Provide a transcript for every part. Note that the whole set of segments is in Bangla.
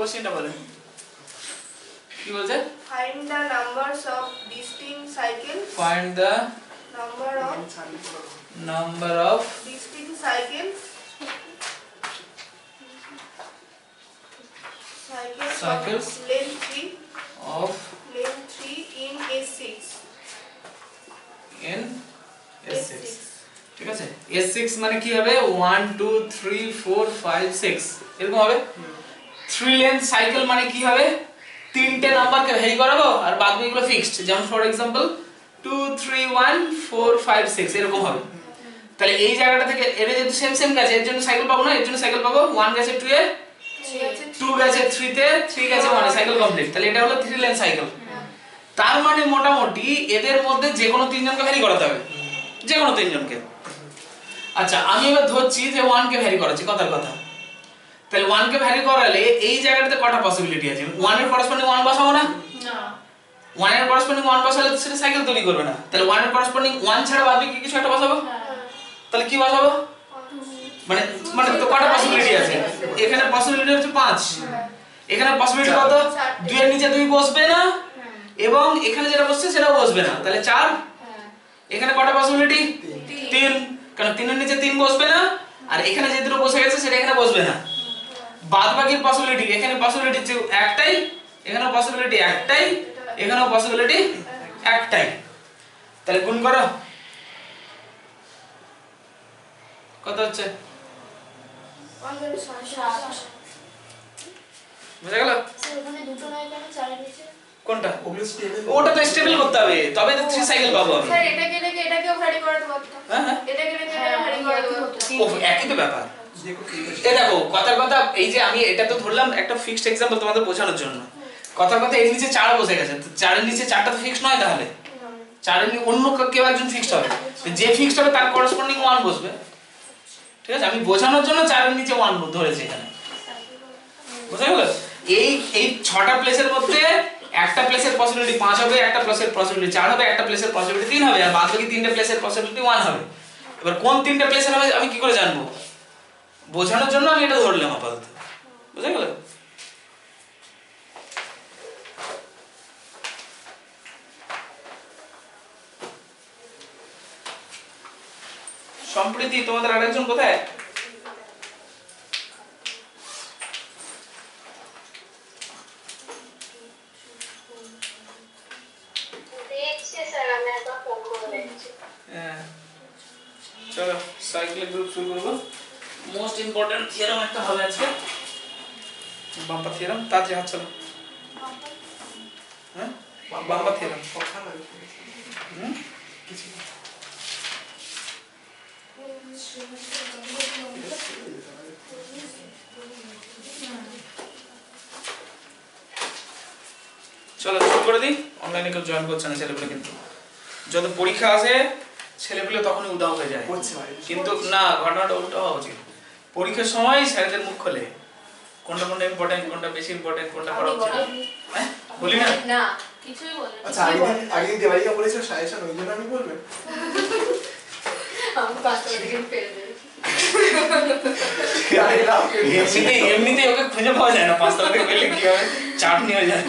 কোশ্চেনটা বলেন কি বলছে? Find the numbers of distinct cycles. Find the number of distinct cycles. Cycles of length 3 in S6. in S6 ঠিক আছে। S6 মানে কি হবে 1 2 3 4 5 6 এরকম হবে। 3 লেন্থ সাইকেল মানে কি হবে তিনটে নাম্বারকে ভ্যারি করাবো আর বাদ বাকিগুলো ফিক্সড, যেমন ফর एग्जांपल 2 3 1 4 5 6 এরকম হবে। তাহলে এই জায়গাটা থেকে এর যেহেতু সেম গেছে এর জন্য সাইকেল পাবো না, এর জন্য সাইকেল পাবো 1 গেছে 2 এ 2 গেছে 3 তে 3 গেছে 1 এ, সাইকেল কমপ্লিট। তাহলে এটা হলো 3 লেন্থ সাইকেল। তার মানে মোটামুটি এদের মধ্যে যে কোনো তিনজনকে ভ্যারি করাতে হবে, যে কোনো তিনজনকে। আচ্ছা আমি এবার ধরছি যে 1 কে ভ্যারি করাচ্ছি কথার কথা। তাহলে 1 কে ভ্যারি করালে এই জায়গাটাতে কটা পসিবিলিটি আছে? 1 এর করেসপন্ডিং 1 বসাবো না? না। 1 এর করেসপন্ডিং 1 বসালে সেটা সাইকেল তৈরি করবে না। তাহলে 1 এর করেসপন্ডিং 1 ছাড়া বাদ বাকি কিছু একটা বসাবো। তাহলে কি বসাবো? মানে তো কটা পসিবিলিটি আছে? এখানে পসিবিলিটি হচ্ছে 5। এখানে পসিবিলিটি কত? 2 এর নিচে 2 বসবে না এবং এখানে যেটা বসছে সেটাও বসবে না। তাহলে 4। এখানে কটা পসিবিলিটি? 3। কারণ 3 এর নিচে 3 বসবে না আর এখানে যে দুটো বসে গেছে সেটা এখানে বসবে না। বাদবাকির পসিবিলিটি এখানে পসিবিলিটি যে একটাই, এখানেও পসিবিলিটি একটাই, এখানেও পসিবিলিটি একটাই। তাহলে গুণ করো কত হচ্ছে? বুঝা গেল? ওখানে দুটো নয় কেন 4 এর নিচে? কোনটা? ওটা তো স্টেবল করতে হবে তবে তো 3 সাইকেল পাবো আমি। স্যার এটাকে রেখে এটাকেও ভ্যারি করাতে পারতাম। হ্যাঁ এটাকে রেখে এটা ভ্যারি করাতে পারতাম। ও একই তো ব্যাপার। এই দেখো কথার কথা এই যে আমি এটা তো ধরলাম একটা ফিক্সড एग्जांपल তোমাদের বোঝানোর জন্য। কথার কথা এর নিচে 4 বসে গেছে, তো 4 এর নিচে 4টা তো ফিক্সড নয়, তাহলে 4 এর নিচে অন্য কেউ একজন ফিক্সড হবে, যে ফিক্সড হবে তার করেসপন্ডিং 1 বসবে। ঠিক আছে, আমি বোঝানোর জন্য 4 এর নিচে 1 ধরেছি এখানে। বুঝা গেল? এই 6টা প্লেসের মধ্যে একটা প্লেসের পসিবিলিটি 5 হবে, একটা প্লেসের পসিবিলিটি 4 হবে, একটা প্লেসের পসিবিলিটি 3 হবে আর বাদ বাকি তিনটে প্লেসের পসিবিলিটি 1 হবে। এবার কোন তিনটে প্লেসের হবে আমি কি করে জানবো? বোঝানোর জন্য আমি এটা ধরলাম আপাতত। বুঝা গেল? সম্প্রতি তোমাদের আরেকজন কোথায়? চলো সাইক্লিক গ্রুপ শুরু করব। মোস্ট ইম্পর্টেন্ট থিওরাম একটা হবে আজকে, বাম্পার থিওরাম। তাড়াতাড়ি হাত চালাও। হ্যাঁ বাম্পার থিওরাম। কিছু চলো শুরু করে দিই। অনলাইনে কেউ জয়েন করছে না ছেলেগুলো, কিন্তু যত পরীক্ষা আসে ছেলেগুলো তখনই উদাও হয়ে যায়। কিন্তু না, ঘটনাটা উল্টো হওয়া উচিত। পরীক্ষার সময় স্যারদের মুখ খোলে কোনটা কোনটা ইম্পর্টেন্ট, কোনটা বেশি ইম্পর্টেন্ট, কোনটা করা উচিত। হ্যাঁ বলি না? না কিছুই বলি না। আচ্ছা আগে দেওয়ালিকা বলেছিল সাজেশন, ওই জন্য আমি বলবেন আমি পাঁচটা থেকে পেরে দেব। এমনিতেই ওকে খুঁজে পাওয়া যায় না, 5 তলা থেকে পেলে কি হবে, চাটনি হয়ে যায়।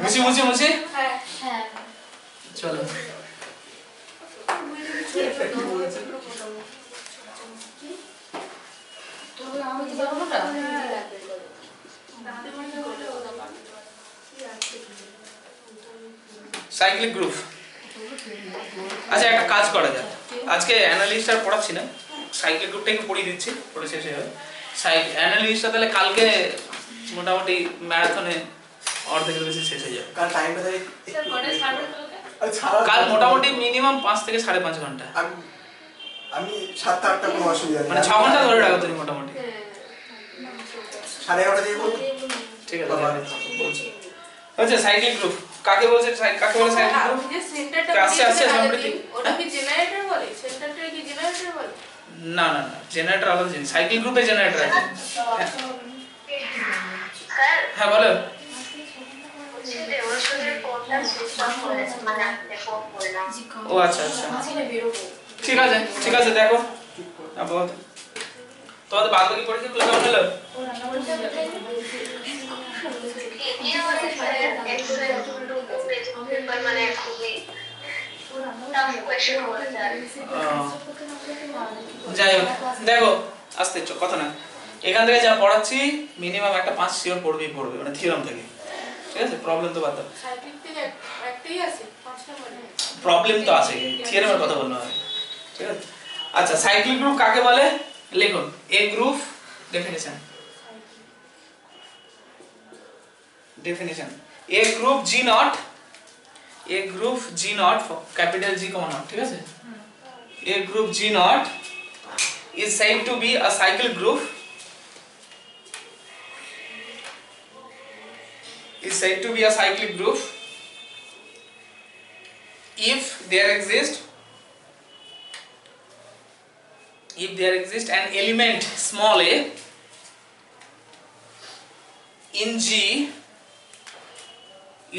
মুছি মুছি মুছি। হ্যাঁ হ্যাঁ চলো তবে আমি কি জানো না সাইক্লিক গ্রুপ। আচ্ছা একটা কাজ করা যাক, আজকে অ্যানালিস্ট আর পড়াচ্ছি না, সাইক্লিক গ্রুপটাকে পড়িয়ে দিচ্ছি, পড়ে শেষে হবে। অ্যানালিস্টটা তাহলে কালকে মোটামুটি ম্যারাথনে অর্ধেকের বেশি শেষ হয়ে যাবে। কাল টাইমটা তাই স্যার কোনে ছাড়বে তোকে? কাল মোটামুটি মিনিমাম 5 থেকে 5.5 ঘন্টা। আমি 7-8টা কোনো অসুবিধা নেই, মানে 6 ঘন্টা ধরে রাখো তুমি মোটামুটি। 11:30 দিয়ে বলবো। ঠিক আছে বলছি। আচ্ছা সাইক্লিক গ্রুপ কাকে বলছে? কাকে বলে সাইক্লিক গ্রুপ? যে সেন্টারটা কাছে আসছে সম্প্রতি। ওটা কি জেনারেটর বলে? সেন্টারটা কি জেনারেটর বলে? না না না, জেনারেটর আলাদা জিনিস, সাইক্লিক গ্রুপে জেনারেটর আছে। হ্যাঁ বলো। ও আচ্ছা আচ্ছা ঠিক আছে ঠিক আছে, দেখো তোমাদের বাদ বাকি পরীক্ষাগুলো কেমন হলো? যাই হোক দেখো আস্তে কথা না, এখান থেকে যা পড়াচ্ছি মিনিমাম একটা 5 শিওর পড়বেই পড়বে, মানে থিওরাম থেকে, ঠিক আছে? প্রবলেম তো বাদ দাও, সাইক্লিক থেকে একটাই আছে 5 নম্বরে প্রবলেম তো আছে, থিওরামের কথা বলতে হবে, ঠিক আছে? আচ্ছা সাইক্লিক গ্রুপ কাকে বলে লিখুন। A group definition, a group G nought, a group G nought capital G comma nought, ঠিক আছে? A group G nought is said to be a cycle group, is said to be a cyclic group if there exists an element small a in G,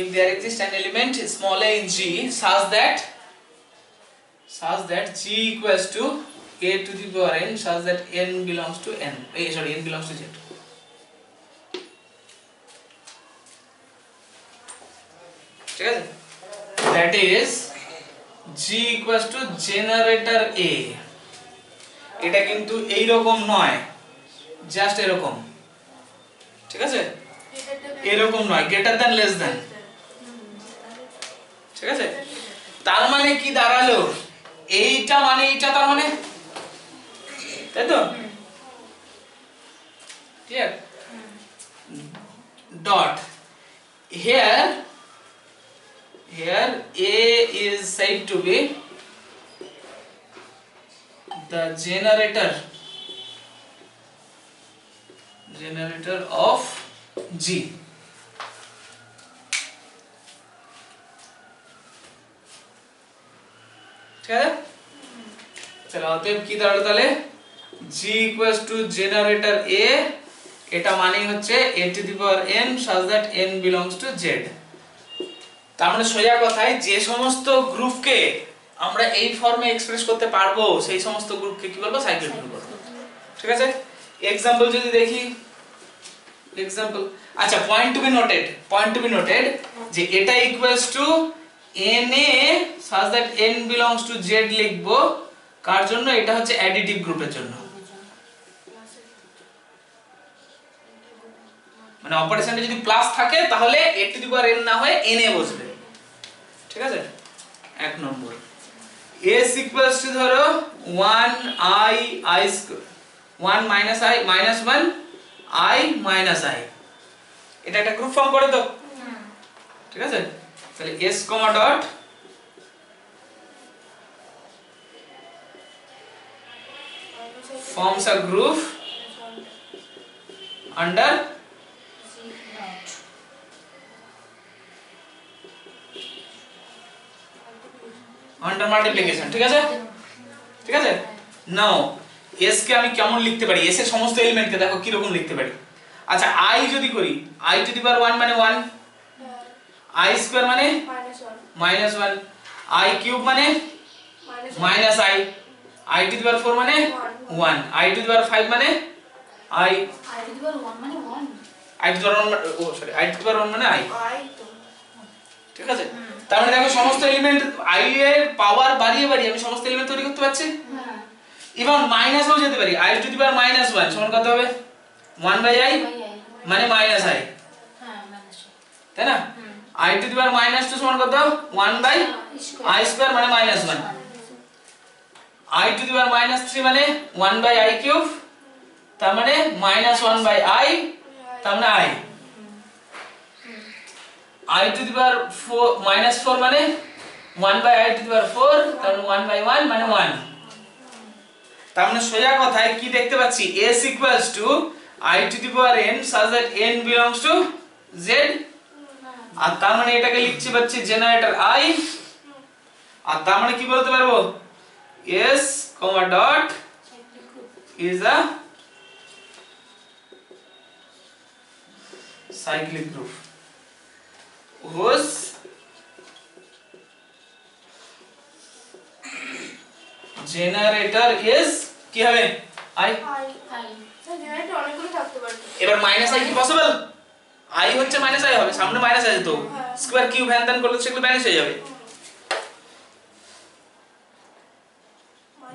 if there exists an element small a in G such that G equals to a to the power n, such that n belongs to n, n belongs to Z. ঠিক আছে? That is G equals to generator A. এটা কিন্তু এই রকম নয়, জাস্ট এরকম, ঠিক আছে? এরকম নয়, গ্রেটার দ্যান লেস দ্যান, ঠিক আছে? তার মানে কি দাঁড়ালো, এইটা মানে এইটা, তার মানে, তাই তো? Clear? Dot here A is said to be the generator of G. ঠিক আছে? চলো অতএব কি দাঁড়ালো তাহলে, G equals to generator A, এটা মানে হচ্ছে a to the power n such that n belongs to Z. তার মানে সোজা কথায় যে সমস্ত গ্রুপকে আমরা এই ফর্মে এক্সপ্রেস করতে পারবো সেই সমস্ত গ্রুপকে কি বলবো, সাইক্লিক গ্রুপ বলবো, ঠিক আছে? এক্সাম্পল যদি দেখি, এক্সাম্পল, আচ্ছা পয়েন্ট টু বি নোটেড যে এটা equals to na such that n belongs to Z লিখবো, কার জন্য? এটা হচ্ছে অ্যাডিটিভ গ্রুপের জন্য, মানে অপারেশনটা যদি প্লাস থাকে তাহলে a to the power n না হয়ে n এ বসবে, ঠিক আছে? এক নম্বর s ইকুয়ালস টু ধরো 1 i square 1 minus i minus 1 i minus i, এটা একটা গ্রুপ ফর্ম করে তো, ঠিক আছে? তাহলে s comma dot forms a group under multiplication, ঠিক আছে? ঠিক আছে? নাও s কে আমি কেমন লিখতে পারি, s এর সমস্ত এলিমেন্টকে দেখো কি রকম লিখতে পারি। আচ্ছা i যদি করি, i টু দি পাওয়ার 1 মানে 1, i স্কয়ার মানে -1, i কিউব মানে -i, i to the power 4 মানে 1, i টু দি পাওয়ার 5 মানে i টু দি পাওয়ার 1 মানে 1, i টু দি পাওয়ার 1 ও sorry i to the power 1 মানে i, ঠিক আছে? তার মানে দেখো সমস্ত এলিমেন্ট i এর পাওয়ার বাড়িয়ে বাড়িয়ে আমি সমস্ত এলিমেন্ট তৈরি করতে পারছি। হ্যাঁ, ইভেন মাইনাসও যেতে পারি, i টু দি পাওয়ার -1 সমান কত হবে, 1/i মানে -i, হ্যাঁ মাইনাস, তাই না? i টু দি পাওয়ার -2 সমান কত, 1/i স্কয়ার মানে -1, i টু দি পাওয়ার -3 মানে 1/i কিউব, তার মানে -1/i, তার মানে i, i to the power -4 মানে 1/i টু দি পাওয়ার 4, তার মানে 1/1 মানে 1। তার মানে সোজা কথায় কি দেখতে পাচ্ছি, s equals to i to the power n such that n belongs to Z, আর তার মানে এটাকে লিখতে পাচ্ছি জেনারেটর i, আর তার মানে কি বলতে পারবো, s dot is a cyclic group whose generator is কি হবে, i, জেনারেটর অনেকগুলো থাকতে করতে পারতো। এবার মাইনাস আই কি পসিবল? আই হচ্ছে মাইনাস আই হবে, সামনে মাইনাস আছে তো স্কয়ার কিউব হ্যান ত্যান করলে সেগুলো ব্যালেন্স হয়ে যাবে।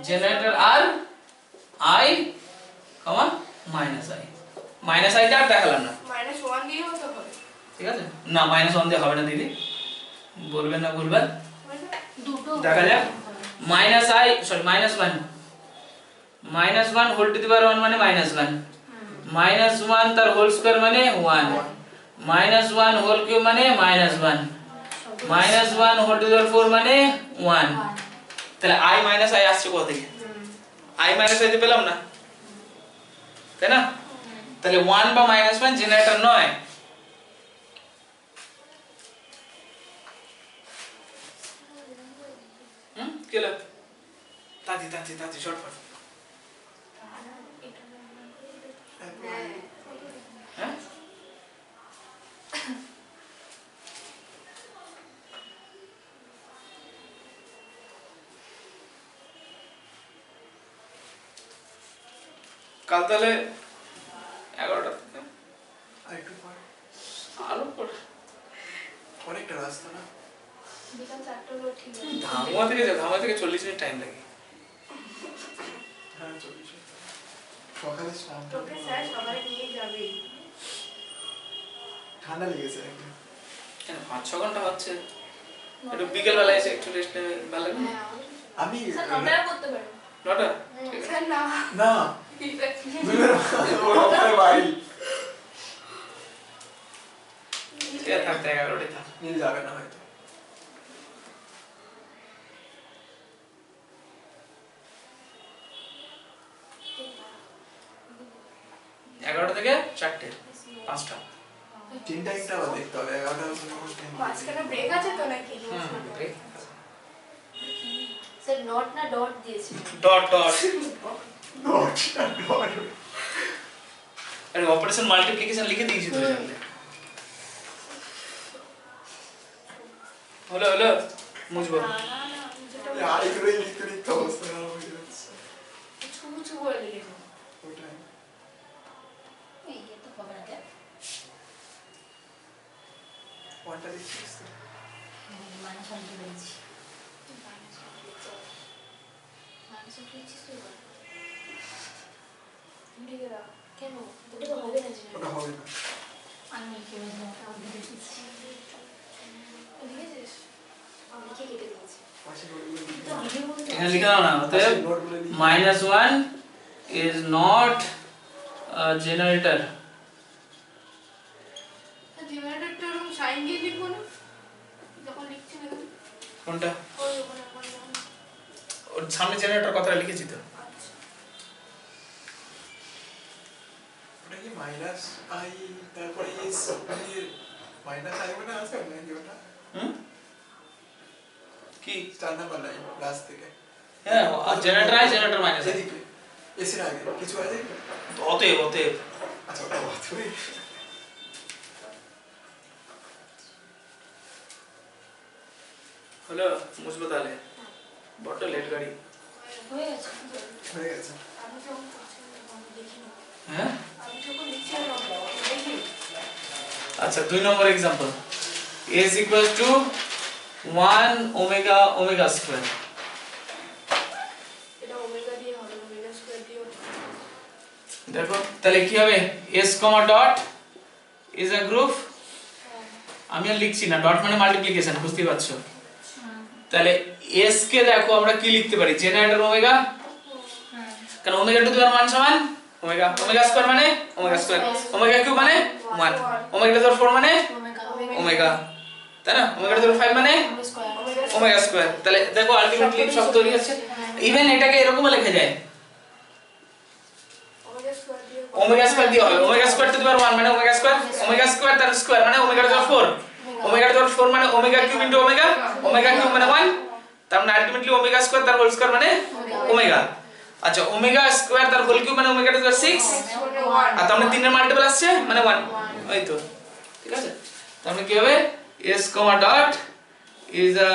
জেনারেটর আর i comma minus i, minus আইটা আর দেখালাম না, -1 দিয়েও তো হবে। ঠিক আছে? না -1 দিয়ে হবে না দিদি, বলবেন না বলবেন, দুটো দেখা যাক। Minus i sorry -1, -1 whole to the power 1 মানে -1, -1 তার হোল স্কয়ার মানে 1, -1 হোল কিউব মানে -1, -1 হোল টু দি পাওয়ার 4 মানে 1। তাহলে i মাইনাস i আসছে কোথা থেকে? i মাইনাস i তে পেলাম না, তাই না? তাহলে 1 বা -1 জেনারেটর নয়। কি হলো? তাতি শর্টকাট। হ্যাঁ কাল তাহলে 11টা থেকে আর একটু পর আরো পরে অনেকটা রাস্তা না, বিকাল 4টা হলো ঠিক আছে। ধামুয়া থেকে 40 মিনিট টাইম লাগে। হ্যাঁ চলছে সকালে স্নান তোকে স্যার সবাই নিয়ে যাবে। ঠান্ডা লেগেছে একদম। কেন 5-6 ঘন্টা হচ্ছে, একটু বিকেল বেলা এসে একটু রেস্ট নেবে ভালো লাগবে। আমি স্যার নটায় করতে পারেন। 9টা ঠিক আছে। স্যার না। না ওর ওপরে বাড়ি ঠিক আছে থাকতে 11টায় থাক। নীল যাবে না হয়তো। থেকে 4টে 5টা। তিন টাইমটা আবার দেখতে হবে, 11টা মাঝখানে ব্রেক আছে তো নাকি? ব্রেক স্যার নট না ডট দিয়েছে? ডট নট আরে অপারেশন মাল্টিপ্লিকেশন লিখে দিয়েছি তো জানলে। হলো মুছবো। আর এগুলো লিখতে অবস্থা খারাপ হয়ে যাচ্ছে। ছুছু করে লিখে। ওটাই এই তো হবে না কেন? ওয়ানটা লিখছিস তো? মাইনাস 1 দিয়ে দিয়েছি। মাইনাস 1 দিয়েছিস তুই? লিখে দাও। কেন? ওটা তো হবে না যে। ওটা হবে না। আমি কি বলবো? আমি দেখেছি। লিখেছিস? আমি লিখে কেটে দিয়েছি। পাশে নোটগুলো লিখে তো ভিডিও বলতে এখানে লিখে দাও না, অতএব নোটগুলো লিখে -1 is not a generator। জেনারেটরটা এরকম সাইন দিয়ে লিখবো না? যখন লিখছি না তখন। কোনটা? ওই ওখানে ওখানে। ওর সামনে জেনারেটর কথাটা লিখেছি তো। আচ্ছা। ওটা কি মাইনাস আই তারপরে এস মানে মাইনাস আই মানে আছে নাকি ওটা? কি? স্টার নাম্বার লাইন লাস্ট থেকে। হ্যাঁ আর generator i generator minus i. এদিকে এসির আগে কিছু আছে? অতএব আচ্ছা ওটা বাথরুমে। হলো মুছবো তাহলে, বড্ড লেট গাড়ি। হয়ে গেছে। হয়ে গেছে। আমি যখন করছি আমি দেখি না। হ্যাঁ আমি যখন লিখছি আমি দেখি। আচ্ছা 2 number example is equal to 1 omega omega square। এটা ওমেগা দিয়ে হবে, ওমেগা স্কয়ার দিয়ে হবে। দেখো তাহলে কি হবে, s dot is a group, আমি আর লিখছি না, ডট মানে মাল্টিপ্লিকেশন, বুঝতে পারছো? তাহলে s কে দেখো আমরা কি লিখতে পারি, জেনারেটর ওমেগা, কারণ ওমেগা টু দি পাওয়ার 1 সমান ওমেগা, ওমেগা স্কয়ার মানে ওমেগা স্কয়ার, ওমেগা কিউব মানে 1, ওমেগা টু দি পাওয়ার 4 মানে ওমেগা, তাই না? ওমেগা টু দি পাওয়ার 5 মানে ওমেগা স্কয়ার। তাহলে দেখো আলটিমেটলি সব তৈরি হচ্ছে। ইভেন এটাকে এরকমও লেখা যায়, ওমেগা স্কয়ার দিয়ে হবে, omega square to the power 1 মানে ওমেগা স্কয়ার তার স্কয়ার মানে omega to the power 4, omega to the power 4 মানে omega cube into omega, omega cube মানে 1, তার মানে আলটিমেটলি ওমেগা স্কয়ার তার হোল স্কয়ার মানে ওমেগা। আচ্ছা ওমেগা স্কয়ার তার হোল কিউব মানে ওমেগা টু দি পাওয়ার 6, আর তার মানে 3 এর মাল্টিপল আসছে মানে 1, ওই তো ঠিক আছে। তার মানে কি হবে, s dot is a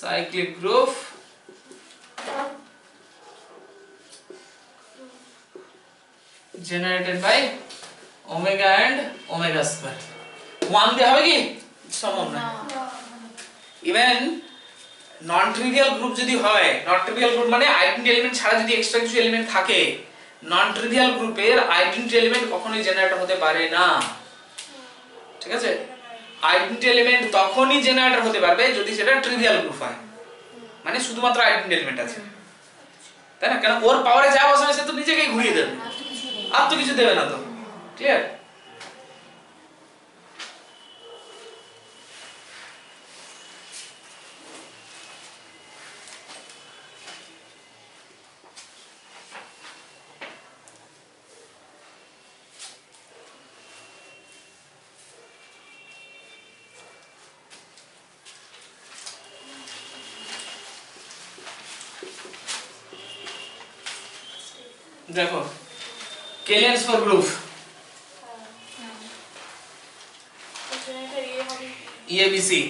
cyclic group generated by omega and omega square 1 দিয়ে হবে কি সম্ভব না ইভেন নন ট্রিভিয়াল গ্রুপ যদি হয় নন ট্রিভিয়াল গ্রুপ মানে আইডেন্টি এলিমেন্ট ছাড়া যদি এক্সট্রা কিছু এলিমেন্ট থাকে নন ট্রিভিয়াল গ্রুপের আইডেন্টি এলিমেন্ট কখনোই জেনারেটর হতে পারে না ঠিক আছে আইডেন্টি এলিমেন্ট তখনই জেনারেটর হতে পারবে যদি সেটা ট্রিভিয়াল গ্রুপ হয় মানে শুধুমাত্র আইডেন্টি এলিমেন্ট আছে তাই না কারণ ওর পাওয়ারে যা বসাবে সে তো নিজেকেই ঘুরিয়ে দেবে আর তো কিছু দেবে না তো ক্লিয়ার দেখো কেলিয়ান্স ফর গ্রুপ ইএবিসি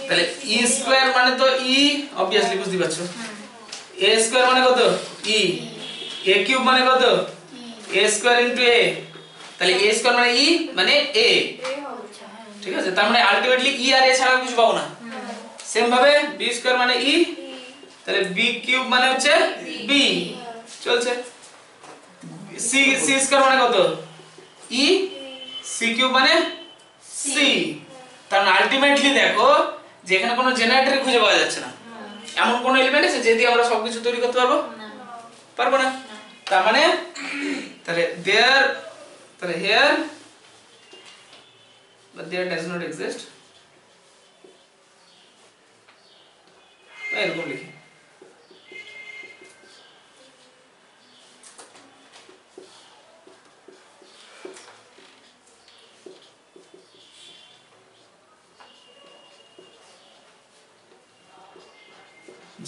তাহলে ই স্কয়ার মানে তো ই obviously বুঝতে পারছো এ স্কয়ার মানে কত ই এ কিউব মানে কত এ স্কয়ার ইনটু এ তাহলে এ স্কয়ার মানে ই মানে এ ঠিক আছে তার মানে আলটিমেটলি ই আর এ ছাড়া কিছু পাবো না সেম ভাবে বি স্কয়ার মানে ই তাহলে বি কিউব মানে হচ্ছে বি চলছে সি সি স্কয়ার মানে কত ই সি কিউব মানে সি তার আলটিমেটলি দেখো যে এখানে কোনো জেনারেটর খুঁজে পাওয়া যাচ্ছে না এমন কোন এলিমেন্ট আছে যে দিয়ে আমরা সবকিছু তৈরি করতে পারবো পারবো না তার মানে তাহলে देयर তাহলে here but there does not exist এরকম লিখি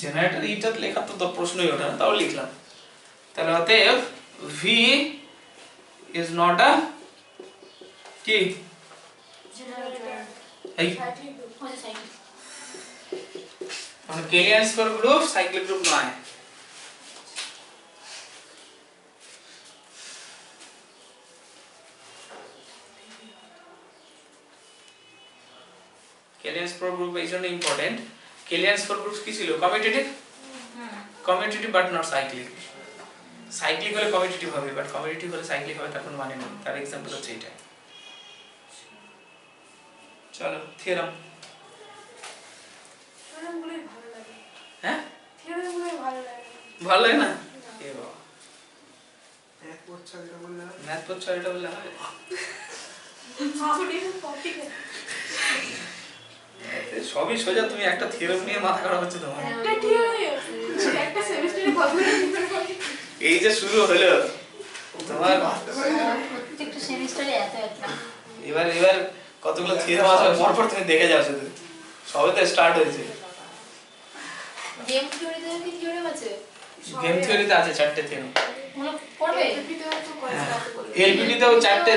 জেনারেটর এটা লেখা তো প্রশ্নই ওঠে না তাও লিখলাম তাহলে অতএব v is not a কি এই মানে কেলিয়ান্স ফর গ্রুপ সাইক্লিক গ্রুপ নয় কেলিয়ান্স ফর গ্রুপ এই জন্য ইম্পর্টেন্ট কেলিয়ান্স ফর গ্রুপস কি ছিল commutative commutative but not cyclic cyclic হলে কমিউটেটিভ হবে বাট কমিউটেটিভ হলে সাইক্লিক হবে তার কোনো মানে নেই তার एग्जांपल হচ্ছে এটা চলো থিওরাম থিওরামগুলোই ভালো লাগে হ্যাঁ থিওরামগুলোই ভালো লাগে ভালো লাগে না এ বাবা ম্যাথ পড়ছো এটা বললে ম্যাথ পড়ছো এটা বললে হবে হাফুডি টপিক সবই সোজা তুমি একটা থিওরাম নিয়ে মাথা খারাপ হচ্ছে তোমার একটা থিওরি একটা সেমিস্টারে কতগুলো থিওরি এই যে শুরু হলো তোমার প্রত্যেকটা সেমিস্টারে এত একটা এবার কতগুলো থিওরাম আছে পরপর তুমি দেখে যাও শুধু সবে তো স্টার্ট হয়েছে গেম থিওরিতে কি থিওরাম আছে গেম থিওরিতে আছে চারটে থিওরাম মনে পড়বে এলপিতে তো কয়েকটা বলে এলপিডি তেও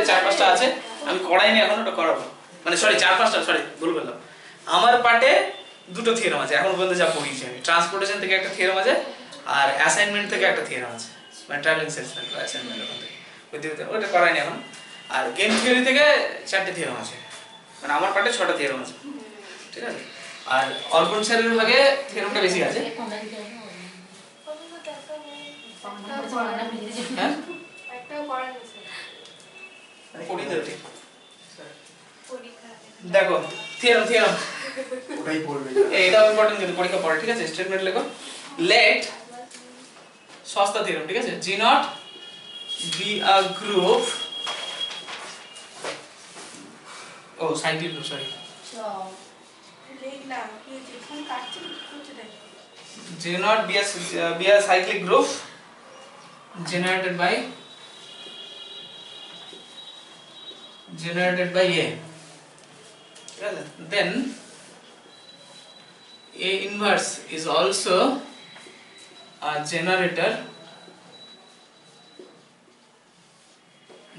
চার পাঁচটা আছে আমি করাইনি এখন ওটা করাবো মানে সরি চার পাঁচটা সরি ভুল বললাম আমার পার্টে দুটো থিওরাম আছে এখন পর্যন্ত যা পড়িয়েছি আমি ট্রান্সপোর্টেশন থেকে একটা থিওরাম আছে আর অ্যাসাইনমেন্ট থেকে একটা থিওরাম আছে মানে ট্রাভেলিং সেলসম্যান বা অ্যাসাইনমেন্ট ওখান থেকে ওটা করাইনি এখন আর গেম থিওরি থেকে চারটে থিওরাম আছে মানে আমার পার্টে 6টা থিওরাম আছে ঠিক আছে আর অর্পণ স্যারের ভাগে থিওরামটা বেশি আছে হ্যাঁ একটাও করার নেই পড়িয়ে দেবো ঠিক পরীক্ষা দেখো থিওরাম ওটাই পড়বে এটা ইম্পর্টেন্ট কিন্তু পরীক্ষা পড়ে ঠিক আছে স্টেটমেন্ট লেখো লেট সস্তা থিওরাম ঠিক আছে G nought be a group ও সাইক্লিক গ্রুপ সরি লিখলাম কি যে ফোন কাটছে কিছু দেখ G nought be a cyclic group generated by A then A inverse is also a generator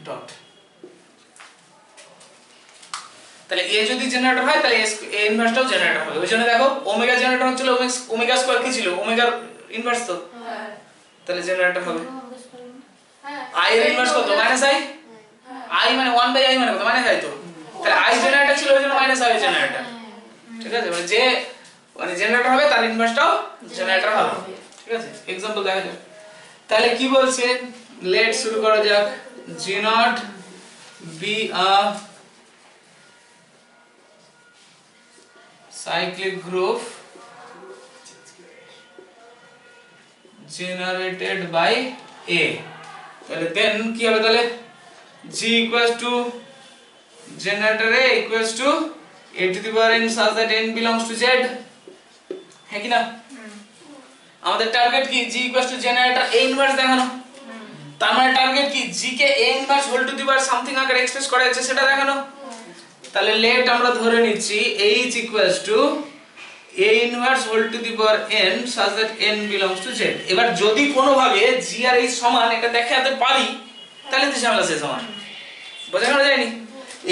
dot তাহলে A যদি জেনারেটর হয় তাহলে A ইনভার্সটাও জেনারেটর হবে ওই জন্য দেখো ওমেগা জেনারেটর হচ্ছিল ওমেগা স্কয়ার কি ছিল ওমেগার ইনভার্স তো তাহলে জেনারেটর হবে আই এর ইনভার্স কত মাইনাস আই, আই মানে 1/i মানে কত মাইনাস আই, তো তাহলে আই জেনারেটর ছিল ওই জন্য মাইনাস আই জেনারেটর। ঠিক আছে, মানে যে মানে জেনারেটর হবে তার ইনভার্সটাও জেনারেটর হবে। ঠিক আছে, एग्जांपल দেখা যাক। তাহলে কি বলছে, লেট শুরু করা যাক। G nought be a cyclic group generated by A, তাহলে দেন কি হবে, তাহলে G equals to generator A equals to A to the power n such that n belongs to Z, है কি না? আমাদের টার্গেট কি, G equals to generator A inverse দেখানো। তার মানে টার্গেট কি, G K A inverse whole to the power something আকারে এক্সপ্রেস করা যাচ্ছে সেটা দেখানো। তাহলে লেট আমরা ধরে নিচ্ছি H equals to A inverse whole to the power n such that n belongs to Z। এবার যদি কোনো ভাবে G আর H সমান এটা দেখাতে পারি তাহলে তো ঝামেলা শেষ আমার। বোঝা গেল যায়নি?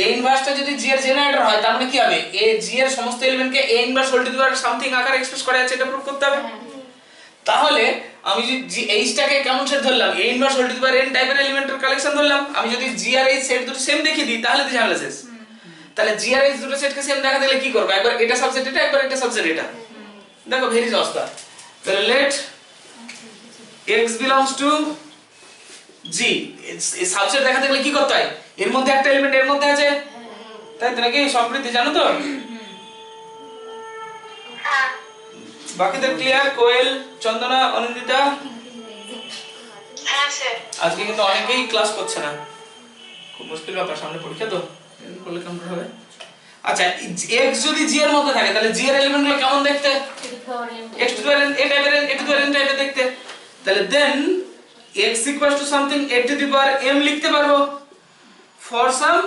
A ইনভার্সটা যদি G এর জেনারেটর হয় তার মানে কি হবে, A G এর সমস্ত এলিমেন্টকে A inverse whole to the power something আকারে এক্সপ্রেস করা যাচ্ছে এটা প্রুফ করতে হবে। তাহলে আমি যদি H টাকে কেমন সেট ধরলাম, A inverse whole to the power n টাইপের এলিমেন্টের কালেকশন ধরলাম। আমি যদি G আর H সেট দুটো সেম দেখিয়ে দিই তাহলে তো ঝামেলা শেষ। তাহলে G আর H দুটো সেটকে সেম দেখাতে গেলে কি করব, একবার এটা সাবসেট এটা, একবার এটা সাবসেট এটা। দেখো ভেরি সস্তা। তাহলে let x belongs to G, এই সাবসেট দেখাতে গেলে কি করতে হয়, এর মধ্যে একটা এলিমেন্ট এর মধ্যে আছে, তাই তো নাকি? সম্প্রীতি জানো তো? বাকিদের ক্লিয়ার? কোয়েল, চন্দনা, অনিন্দিতা? হ্যাঁ স্যার। আজকে কিন্তু অনেকেই ক্লাস করছে না, খুব মুশকিল ব্যাপার, সামনে পরীক্ষা তো করলে কমপ্লিট হবে। আচ্ছা, x যদি g এর মধ্যে থাকে তাহলে g এর এলিমেন্টগুলো কেমন দেখতে, x two the power n a টাইপের, a to the power n টাইপের দেখতে। তাহলে দেন x equals to something a to the power m লিখতে পারবো for some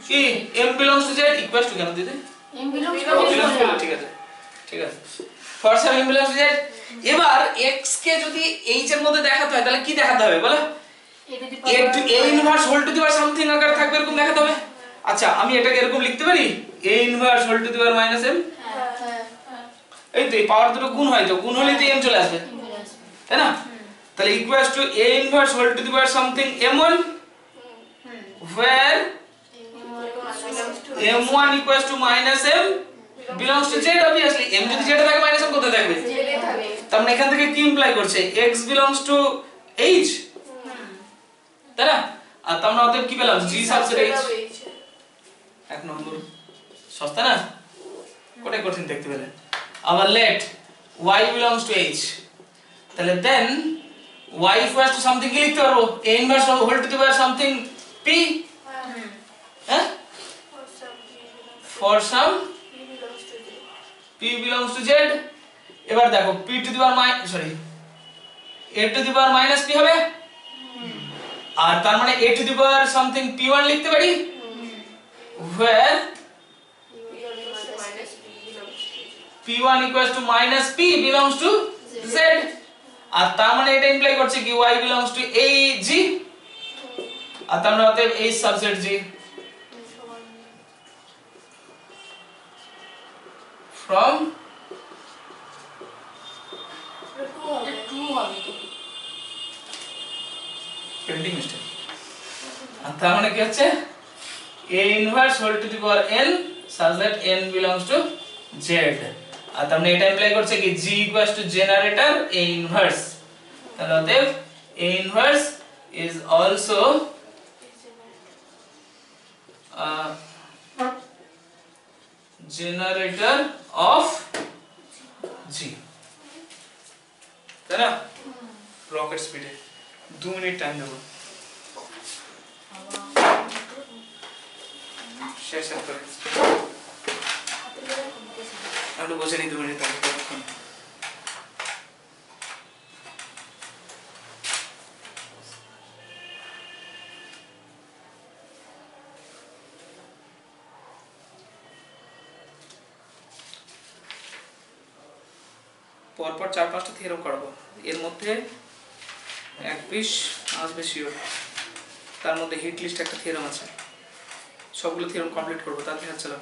কি m belongs to z equals to কেন দিদি, m belongs belongs to, ঠিক আছে ঠিক আছে, for some m belongs to z। এবার x কে যদি h এর মধ্যে দেখাতে হয় তাহলে কি দেখাতে হবে বলো, a inverse whole to the power something আকারে থাকবে এরকম দেখাতে হবে। আচ্ছা, আমি এটাকে এরকম লিখতে পারি, a inverse whole to the power minus m, এই তো এই পাওয়ার দুটো গুণ হয়, তো গুণ হলেই তো m চলে আসবে, তাই না? তাহলে equals to a inverse whole to the power something m1 where m1 equals to minus m belongs to z, obviously m যদি z এ থাকে মাইনাস m কোথায় থাকবে, তার মানে এখান থেকে কি ইমপ্লাই করছে, x belongs to h, তাই না? আর তার মানে অতএব কি পেলাম, g সাবসেট h। এক নম্বর সস্তা না, কোটাই কঠিন দেখতে পেলে। আবার late y belongs to h, তাহলে দেন y equals to something কি লিখতে পারবো, a inverse whole to the power something p, হ্যাঁ, for some p belongs to z। এবার দেখো p to the power a to the power minus p হবে, আর তার মানে a to the power something p1 লিখতে পারি where p1 equals to minus p belongs to z, আর তার মানে এটা ইমপ্লাই করছে কি y belongs to a g, আর তার মানে অতএব h subset g from printing mistake. আর তার মানে কি হচ্ছে a inverse whole to the power n such that n belongs to z, আর তার মানে এটা ইমপ্লাই করছে কি g equals to generator a inverse, তাহলে অতএব a inverse is also generator of g, তাই না? রকেট স্পিডে 2 মিনিট টাইম দেবো শেষ করে, একটু বসে নি 2 মিনিট টাইম। পরপর 4-5টা থিওরেম করাবো, এর মধ্যে এক পিস আসবে শিওর, তার মধ্যে হিট লিস্ট একটা থিওরেম আছে, সবগুলো থিওরেম কমপ্লিট করবো, তাতে হচ্ছে না।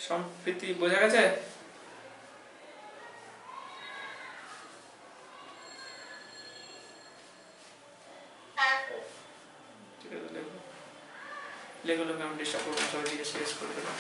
সম্প্রীতি বোঝা গেছে? ঠিক আছে, লেখো লেখো, আমি ডিস্টার্ব করবো না, সবাই জিজ্ঞেস করে দেবো।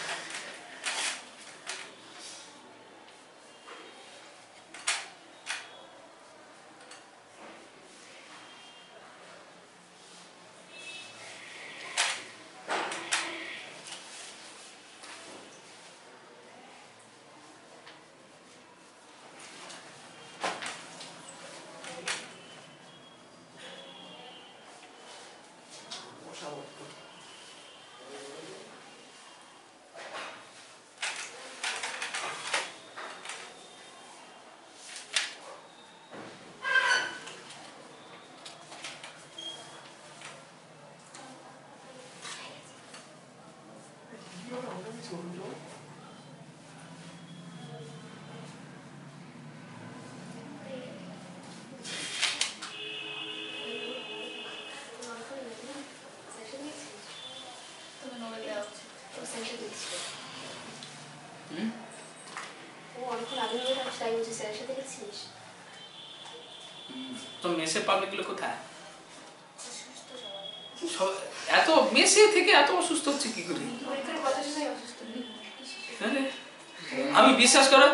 তুমি নোবেল দেওয়া উচিত। ও স্যারকে দিচ্ছিল। হুম? ও অনেকক্ষণ আগে নিয়ে যাচ্ছি, তাই বলছি স্যারের সাথে গেছিস? তো মেসের পাবলিকগুলো কোথায়? অসুস্থ সবাই। এত মেসে থেকে এত অসুস্থ হচ্ছে কি করে? পরীক্ষার কথা শুনে অসুস্থ আরে, আমি বিশ্বাস করো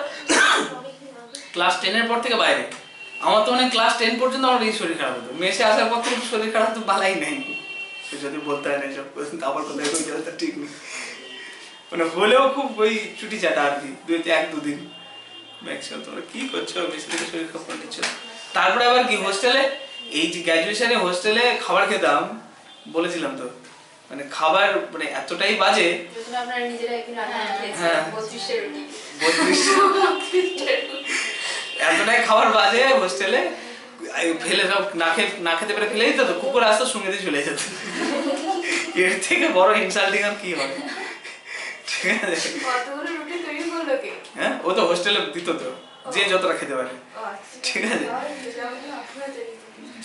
ক্লাস 10 এর পর থেকে বাইরে, আমার তো মানে ক্লাস 10 পর্যন্ত আমার এই শরীর খারাপ হতো, মেসে আসার পর থেকে শরীর খারাপ তো বালাই নাই। যদি বলতে হয় না সব আবার কোথায় হয়ে যাবে তা ঠিক নেই, মানে হলেও খুব ওই ছুটি চাটা আর কি, 1-2 দিন ম্যাক্সিমাম। তোমরা কি করছো মেসে থেকে শরীর খারাপ করে নিচ্ছ? তারপরে আবার কি হোস্টেলে, এই যে গ্র্যাজুয়েশনে হোস্টেলে খাবার খেতাম, বলেছিলাম তো, মানে খাবার মানে এতটাই বাজে। যখন আপনারা নিজেরা একদিন রান্না খেয়েছেন হ্যাঁ। 32 রুটি। 32 এতটাই খাবার বাজে হোস্টেলে, ফেলে সব না খেতে পেরে ফেলেই তো কুকুর আসতো সঙ্গে দিয়ে চলে যেত। এর থেকে বড় ইনসাল্টিং আর কি হবে? ঠিক আছে, কতগুলো রুটি তৈরি করলো কে? হ্যাঁ ও তো হোস্টেলে দিত তো, যে যতটা খেতে পারে। ঠিক আছে,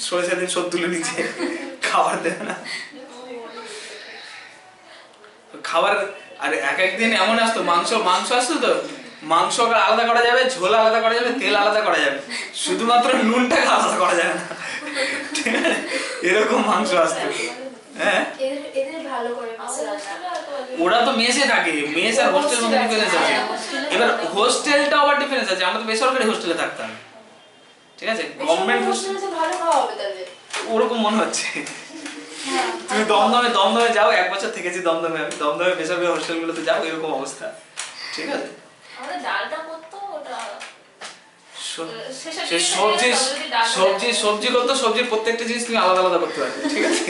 সরষে দিন সব তুলে নিচে খাবার দেবে না খাবার। আর এক দিন এমন আসতো, মাংস আসতো তো, মাংস আলাদা করা যাবে, ঝোল আলাদা করা যাবে, তেল আলাদা করা যাবে, শুধুমাত্র নুনটাকে আলাদা করা যাবে না। ঠিক আছে, এরকম মাংস আসতো। হ্যাঁ, এদের ভালো করে মশলা রান্না। ওরা তো মেসে থাকে, মেস আর হোস্টেল মধ্যে ডিফারেন্স আছে। এবার হোস্টেলটা আবার ডিফারেন্স আছে, আমরা তো বেসরকারি হোস্টেলে থাকতাম। ঠিক আছে, গভর্নমেন্ট হোস্টেলে তো ভালো খাওয়া হবে তাহলে। ওরকম মনে হচ্ছে। তুমি দমদমে যাও, 1 বছর থেকেছি দমদমে, আমি দমদমে বেসরকারি হোস্টেলগুলোতে যাও, এরকম অবস্থা। ঠিক আছে, আমাদের ডালটা করতো ওটা সে সবজি করতো, সবজির প্রত্যেকটা জিনিস তুমি আলাদা আলাদা করতে পারবে। ঠিক আছে,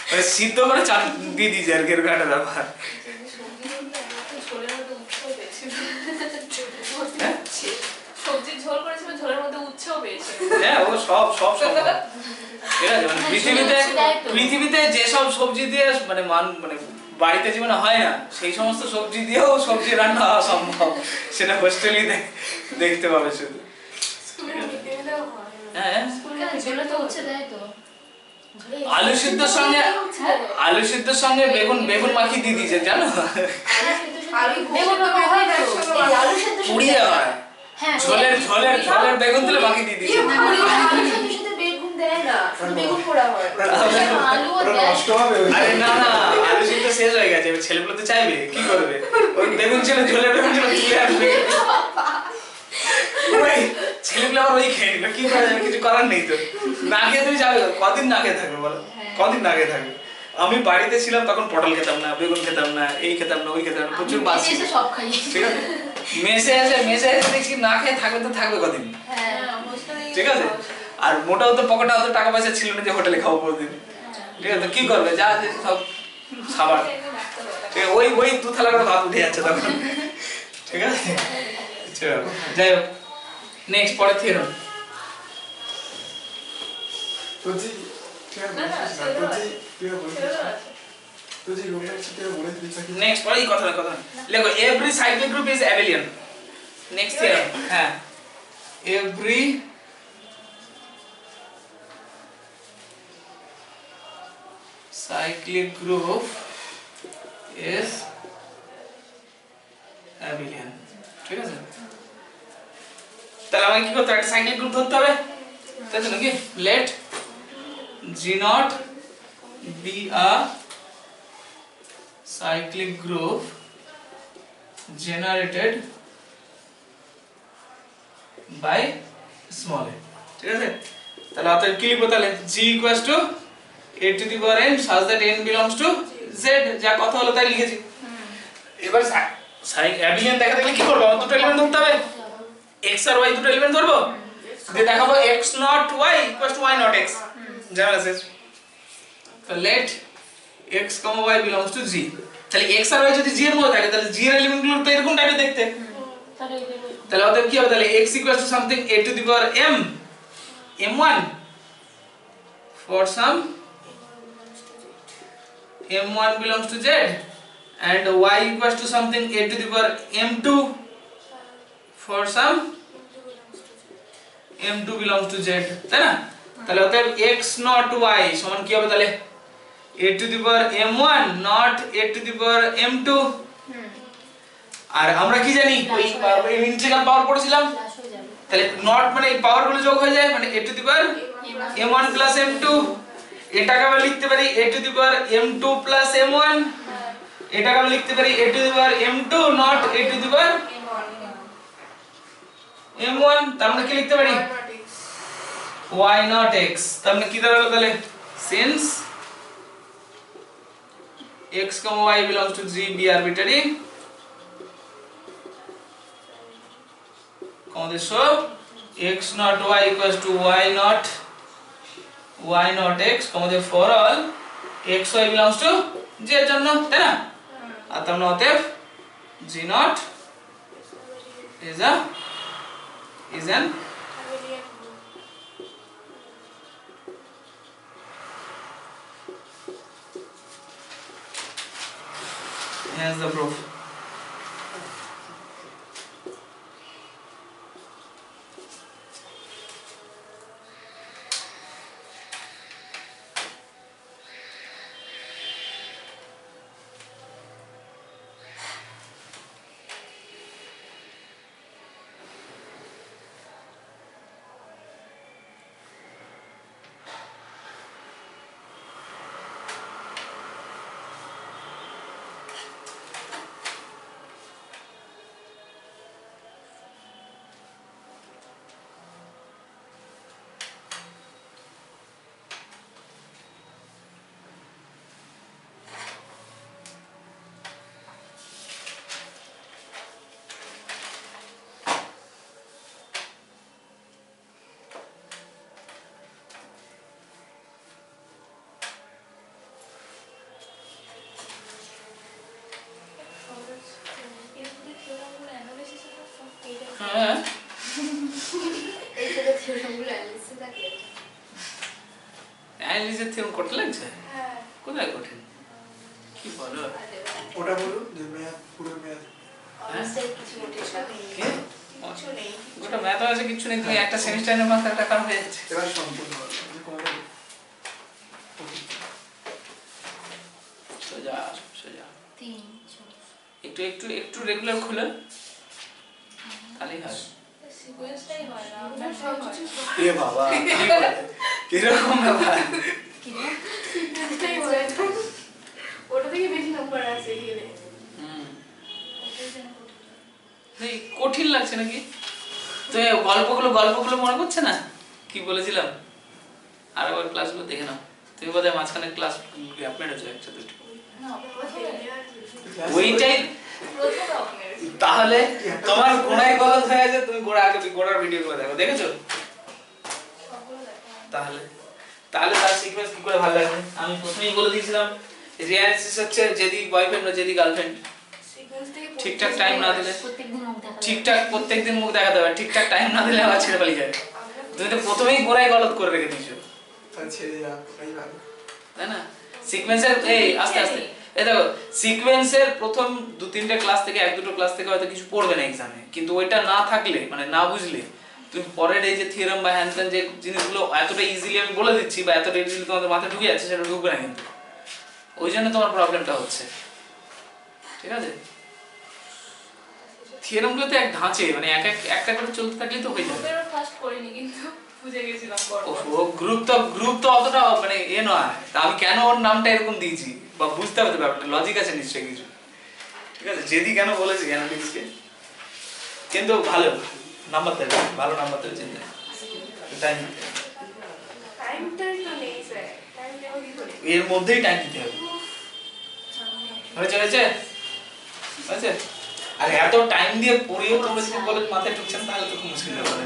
মানে সিদ্ধ করে চাল দিয়ে দিয়েছে আর কি, এরকম একটা ব্যাপার। সবজির ঝোল করেছিল, ঝোলের মধ্যে উচ্ছেও পেয়েছে। হ্যাঁ, ও সব ঠিক আছে, মানে পৃথিবীতে যেসব সবজি দিয়ে মানে মানে বাড়িতে জীবনে হয় না, সেই সমস্ত সবজি দিয়েও সবজি রান্না হওয়া সম্ভব, সেটা হোস্টেলেই দেখতে পাবে শুধু। হ্যাঁ, ঝোলে তো উচ্ছে দেয় তো। আলু সিদ্ধর সঙ্গে বেগুন মাখিয়ে দিয়ে দিয়েছে, জানো? পুড়িয়ে হয়, ঝোলের বেগুন তুলে মাখিয়ে দিয়ে দিয়েছে। বেগুন দেয় না, বেগুন পোড়া হয়। আরে না, আলু সিদ্ধ শেষ হয়ে গেছে, ছেলেগুলো তো চাইবে, কি করবে? ওই বেগুন ছিল, ঝোলের বেগুন ছিল, তুলে আসবে। ছেলেগুলো আবার ওই খেয়ে নিল, কি করা যাবে? কিছু করার নেই তো, না খেয়ে তুমি যাবে, কদিন না খেয়ে থাকবে বলো? কদিন না খেয়ে থাকবে? আমি বাড়িতে ছিলাম তখন পটল খেতাম না, বেগুন খেতাম না, এই খেতাম না, ওই খেতাম না, প্রচুর বাসি। ঠিক আছে, মেসে এসে দেখছি না খেয়ে থাকবে তো থাকবে কদিন? ঠিক আছে, আর মোটাও তো পকেটে অত টাকা পয়সা ছিল না যে হোটেলে খাবো প্রতিদিন। ঠিক আছে, কি করবে? যা সব খাবার, ঠিক আছে, ওই 2 থালা করে ভাত উঠে যাচ্ছে তখন। ঠিক আছে, যাই হোক, নেক্সট পরের থিওরাম। নেক্সট পরেই কথা লেখো, every cyclic group is abelian. Next theorem, হ্যাঁ, এভরি cyclic group is মানে কি করতে হবে, একটা সাইক্লিক গ্রুপ ধরতে হবে, তাই তো নাকি? Let G0 be a cyclic group generated by small a, ঠিক আছে? তাহলে অতএব কি লিখবো তাহলে, G equals to a to the power n such that n belongs to z, যা কথা হলো তাই লিখেছি। এবার অ্যাবিলিয়ন দেখা দেখলে কি করবো, দুটো এলিমেন্ট ধরতে হবে, x আর y দুটো এলিমেন্ট ধরবো, দিয়ে দেখাবো x not y equals to y not x, জানা আছে। তো let x, y belongs to G, তাহলে x আর y যদি G এর মধ্যে থাকে তাহলে G এর এলিমেন্টগুলো তো এরকম টাইপের দেখতে, তাহলে অতএব কি হবে, তাহলে x equals to something a to the power m m1 for some m1 belongs to z, and y equals to something a to the power m2 for some m2 belongs to z, তাই না? তাহলে অতএব x not y সমান কি হবে তাহলে a to the power m1 not a to the power m2, আর আমরা কি জানি ওই ইন্টিগ্রাল পাওয়ার পড়েছিলাম, তাহলে নট মানে এই পাওয়ার গুলো যোগ হয়ে যায়, মানে a to the power m1 plus m2, এটাকে আমরা লিখতে পারি a to the power m2 plus m1, এটাকে আমরা লিখতে পারি a to the power m2 not a to the power m1, তার মানে কি লিখতে পারি y not x, তার মানে কি দাঁড়ালো তাহলে, since x, y belongs to G be arbitrary, so x not y equals to y not x, for all x y belongs to G এর জন্য, তাই না? আর তার মানে অতএব G not is an hence the proof. হ্যাঁ এইটা থিওরামগুলো অ্যানালিসিস থাকে, অ্যানালিসিস থিওরাম করতে লাগছে, হ্যাঁ কোথায় কঠিন কি বলো, ওটা বলুন যে ম্যাথ, পুরো ম্যাথ অবশ্যই কিছু কিছু নেই, কি কিছু নেই, গোটা ম্যাথ আছে কিছু নেই, তুমি একটা সেমিস্টারের মাথা একটা কার হয়ে যাচ্ছে, এবার সম্পূর্ণ সোজা সোজা 3 একটু একটু একটু রেগুলার খুলে তাহলেই হয়। সিকোয়েন্সটাই হয় না, আমরা সব কিছু এ বাবা কিরকম ব্যাপার, এটাই হয়, ওটা থেকে বেশি নাম্বার আসে এখানে, এই কঠিন লাগছে নাকি, তো গল্পগুলো মনে পড়ছে না কি বলেছিলাম, আর একবার ক্লাসগুলো দেখে নাও, তুমি বোধহয় মাঝখানে ক্লাস গ্যাপমেন্ট হয়েছে একটা দুটো, না ওইটাই প্রথম রকমের তাহলে তোমার গোড়ায় গলদ হয়ে আছে, তুমি গোড়ার ভিডিও করে দেখো, দেখেছো? সবগুলো দেখা তাহলে তাহলে তার সিকোয়েন্স কি করে ভালো লাগবে, আমি প্রথমেই বলে দিয়েছিলাম রিঅ্যানালিসিস হচ্ছে যেদি বয়ফ্রেন্ড না যেদি গার্লফ্রেন্ড, সিকোয়েন্স থেকে ঠিকঠাক টাইম না দিলে, প্রত্যেকদিন মুখ দেখা ঠিকঠাক প্রত্যেকদিন মুখ দেখাতে হবে, ঠিকঠাক টাইম না দিলে আবার ছেড়ে পালিয়ে যাবে, তুমি তো প্রথমেই গোড়ায় গলদ করে রেখে দিয়েছো, তাহলে ছেড়ে যা, তাই ভালো। তাই না? সিকোয়েন্সের এই আস্তে আস্তে এই দেখো সিকোয়েন্সের প্রথম 2-3টে ক্লাস থেকে 1-2টো ক্লাস থেকে হয়তো কিছু পড়বে না এক্সামে, কিন্তু ওইটা না থাকলে মানে না বুঝলে তুমি পরের এই যে থিওরেম বা হ্যানত্যান যে জিনিসগুলো এতটা ইজিলি আমি বলে দিচ্ছি বা এতটা ইজিলি তোমাদের মাথায় ঢুকে যাচ্ছে সেটা ঢুকবে না, কিন্তু ওই জন্য তোমার প্রবলেমটা হচ্ছে, ঠিক আছে? থিওরেমগুলো তো এক ধাঁচে মানে একটা করে চলতে থাকলেই তো হয়ে যাবে। ফার্স্ট করিনি কিন্তু বুঝে গেছিলাম পরপর। ও গ্রুপ তো অতটা মানে নয়, তা আমি কেন ওর নামটা এরকম দিয়েছি বা বুঝতে হবে তো ব্যাপারটা, লজিক আছে নিশ্চয়ই কিছু। ঠিক আছে, যেদি কেন বলেছি অ্যানালিটিক্সকে, কিন্তু ভালো নাম্বার দেবে, ভালো নাম্বার দেবে চিন্তা টাইম টাইমটাই তো নেই স্যার, টাইম দেবো কি করে? এর মধ্যেই টাইম দিতে হবে। হয়েছে হয়েছে হয়েছে। আর এত টাইম দিয়ে পড়িয়েও তোমরা যদি কলেজ মাথায় ঢুকছেন তাহলে তো খুব মুশকিল হয়ে যাবে,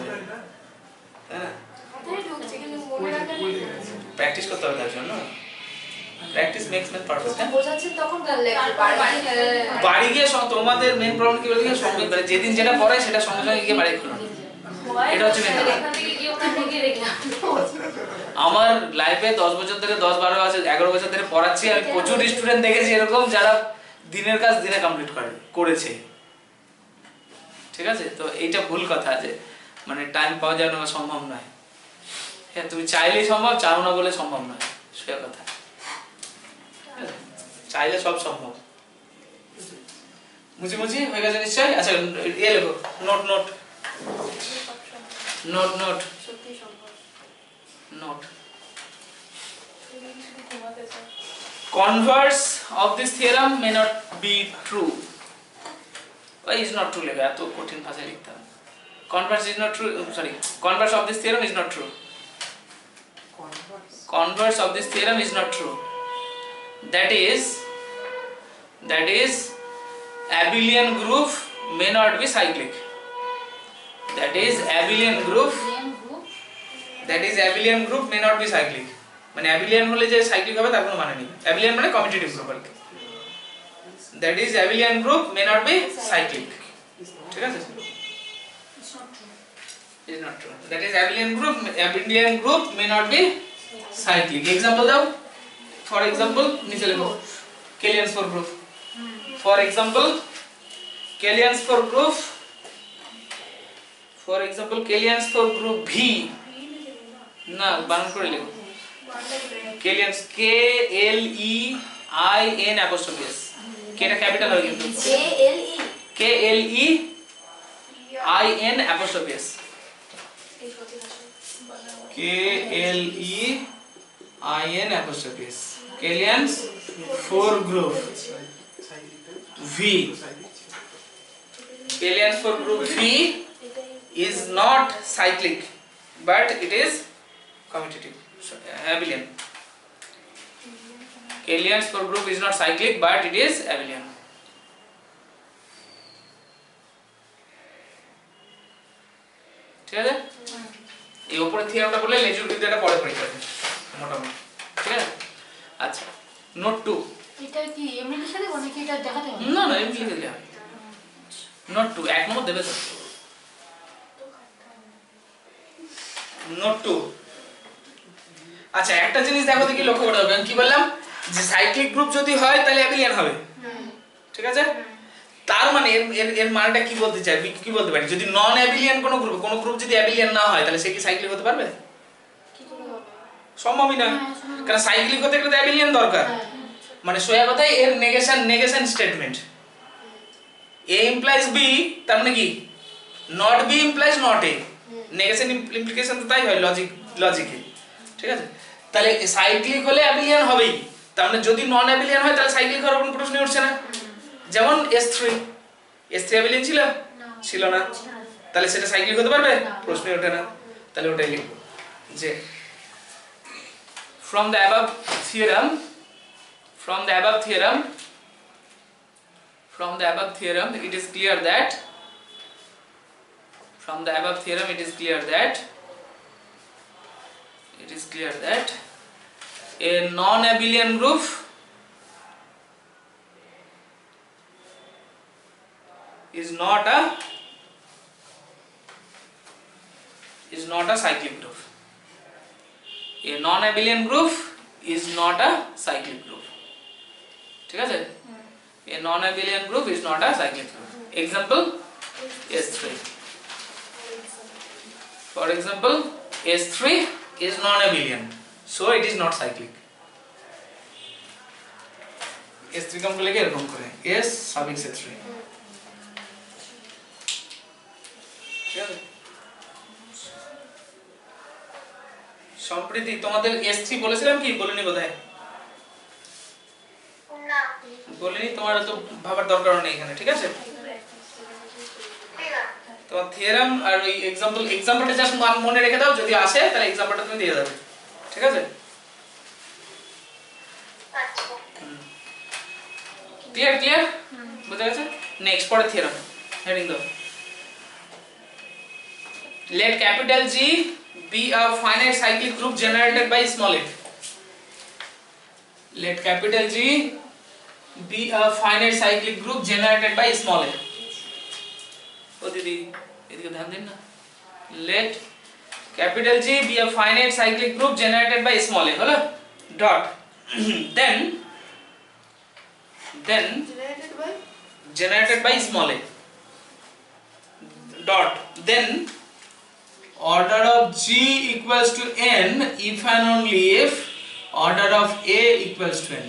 তাই না? মাথায় ঢুকছে কিন্তু মনে রাখার প্র্যাকটিস করতে হবে তার জন্য, প্র্যাকটিস মেক্স ম্যান পারফেক্ট। বোঝাচ্ছেন তখন ভালো লাগবে, বাড়ি গিয়ে তোমাদের মেন প্রবলেম কি বলতে সঙ্গে মানে যেদিন যেটা পড়ে সেটা সঙ্গে সঙ্গে গিয়ে বাড়ি করো, এটা হচ্ছে মেন। এখান থেকে গিয়ে ওখান থেকে রেখে আমার লাইফে 10 বছর ধরে 10-12 বছর 11 বছর ধরে পড়াচ্ছি, আমি প্রচুর স্টুডেন্ট দেখেছি এরকম যারা দিনের কাজ দিনে কমপ্লিট করেছে। ঠিক আছে, তো এইটা ভুল কথা যে মানে টাইম পাওয়া যাবে না সম্ভব নয়। হ্যাঁ, তুমি চাইলেই সম্ভব, চাও না বলে সম্ভব নয়, সেটা কথা। চাইলে সব সম্ভব। মুচি হয়ে গেছে নিশ্চয়ই। আচ্ছা লেখো, নোট নোট নোট নোট সত্যি সম্ভব। নোট। ঘুমাতে চাই। Converse of this theorem may not be true. Why is not true লেখা এত কঠিন ভাষায় লিখতে হবে। Converse is not true, sorry, converse of this theorem is not true. Converse of this theorem is not true. That is abelian group may not be cyclic. That is abelian group may not be cyclic. মানে অ্যাবিলিয়ান হলে যে সাইক্লিক হবে তার কোনো মানে নেই। অ্যাবিলিয়ান মানে কমিউটেটিভ গ্রুপ আর কি। That is abelian group may not be cyclic. ঠিক আছে, is not true. That is abelian group may not be cyclic. Example দাও। ফর এক্সাম্পল নিচে লেখো Klein's four group. For example Klein's four group, for example Klein's four group V, না বানান করে লেখো কেলিয়ান্স, KLEIN apostrophe S, কেটা ক্যাপিটাল হবে কিন্তু KLEIN apostrophe S, KLEIN apostrophe S, Klein's four group V, Klein's four group V is not cyclic but it is commutative, abelian. Keelian's for group is not cyclic but it is abelian. ঠিক আছে, এই উপরে থিওরামটা বললে লেজুর কিন্তু এটা পরে পরীক্ষা হবে মোটামুটি। ঠিক আছে, আচ্ছা নোট 2। এটা কি এমনি লিখে দেবো নাকি এটা দেখাতে হবে? না না এমনি লিখে দিলে হবে। নোট 2 এক নম্বর দেবে তো। নোট 2। আচ্ছা একটা জিনিস দেখো দেখি লক্ষ্য করতে হবে, কি বললাম যে সাইক্লিক গ্রুপ যদি হয় তাহলে অ্যাবিলিয়ান হবে। ঠিক আছে, তার মানে এর মানেটা কি বলতে চাই, কি বলতে পারি, যদি নন অ্যাবিলিয়ান কোনো গ্রুপ যদি অ্যাবিলিয়ান না হয় তাহলে সে কি সাইক্লিক হতে পারবে? সম্ভবই না, কারণ সাইক্লিক হতে গেলে অ্যাবিলিয়ান দরকার। মানে সোজা কথায় এর negation statement, A implies B, তার মানে কি not B implies not A, negation implication তো তাই হয় লজিকে। ঠিক আছে, তাহলে সাইক্লিক হলে অ্যাবিলিয়ান হবেই, তার মানে যদি নন অ্যাবিলিয়ান হয় তাহলে সাইক্লিক হওয়ার কোনো প্রশ্নই উঠছে না। যেমন S3 অ্যাবিলিয়ান ছিল না, তাহলে সেটা সাইক্লিক হতে পারবে? প্রশ্নই ওঠে না। তাহলে ওটাই লিখব যে from the above theorem it is clear that a non-abelian group is not a cyclic group. A non-abelian group is not a cyclic group. ঠিক আছে, a non-abelian group is not a cyclic group. Example S3. For example, S3 is non-abelian, so it is not cyclic. S3 কম করলে কি এরকম করে S suffix S3। ঠিক আছে, সম্প্রীতি তোমাদের S3 বলেছিলাম কি বলিনি বোধহয়? না বলিনি, তোমার তো ভাবার দরকার নেই এখানে, ঠিক আছে? ঠিক আছে তোমার থিওরেম আর ওই এক্সাম্পলটা জাস্ট মনে রেখে দাও, যদি আসে তাহলে এক্সাম্পলটা তুমি দিয়ে দেবে, ঠিক আছে? আচ্ছা ক্লিয়ার বুঝা গেছে? নেক্সট পরে থিওরেম হেডিং দাও। Let capital G be a finite cyclic group generated by small it. Let capital G be a finite cyclic group generated by small it. ও দিদি এদিকে ধ্যান দিন না। Let capital G be a finite cyclic group generated by small a, হলো? Dot. then generated by small a. Dot. Then order of G equals to n if and only if order of A equals to n.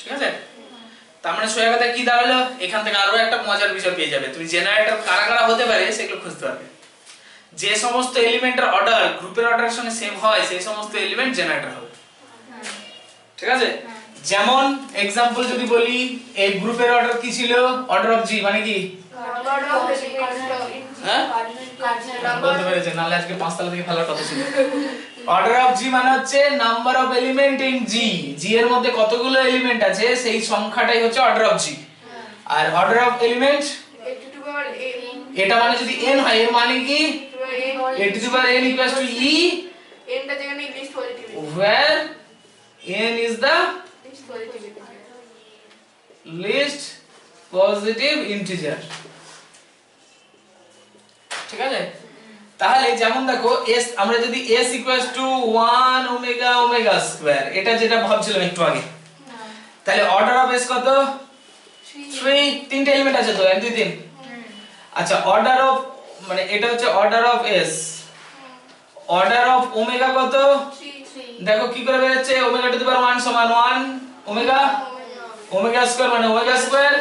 ঠিক আছে? তার মানে সোজা কথা কি দাঁড়ালো, এখান থেকে আরো একটা মজার বিষয় পেয়ে যাবে, তুমি জেনারেটর কারা কারা হতে পারে সেগুলো খুঁজতে পারবে। যে সমস্ত এলিমেন্টের অর্ডার গ্রুপের অর্ডারের সঙ্গে সেম হয় সেই সমস্ত এলিমেন্ট জেনারেটর হবে, ঠিক আছে? যেমন एग्जांपल যদি বলি এই গ্রুপের অর্ডার কি ছিল, অর্ডার অফ জি মানে কি? হ্যাঁ বলতে পেরেছে, নালে আজকে পাঁচতলা থেকে ফেলার কথা ছিল। অর্ডার অফ জি মানে হচ্ছে number of element in G, G এর মধ্যে কতগুলো এলিমেন্ট আছে সেই সংখ্যাটাই হচ্ছে অর্ডার অফ জি। আর অর্ডার অফ এলিমেন্ট এটা মানে যদি n হয় এর মানে কি a to the power n equals to e, n টা যেখানে least positive, where n is the least positive integer, ঠিক আছে? তাহলে যেমন দেখো s, আমরা যদি s equals to 1 omega omega square এটা যেটা ভাবছিলাম একটু আগে, তাহলে অর্ডার অফ s কত? 3, তিনটা এলিমেন্ট আছে তো 1 2 3। আচ্ছা অর্ডার অফ মানে এটা হচ্ছে order of s, order of omega কত? 3 দেখো কি করে বেরোচ্ছে, ওমেগা টু দি পাওয়ার 1 সমান 1 ওমেগা, ওমেগা স্কয়ার মানে ওমেগা স্কয়ার,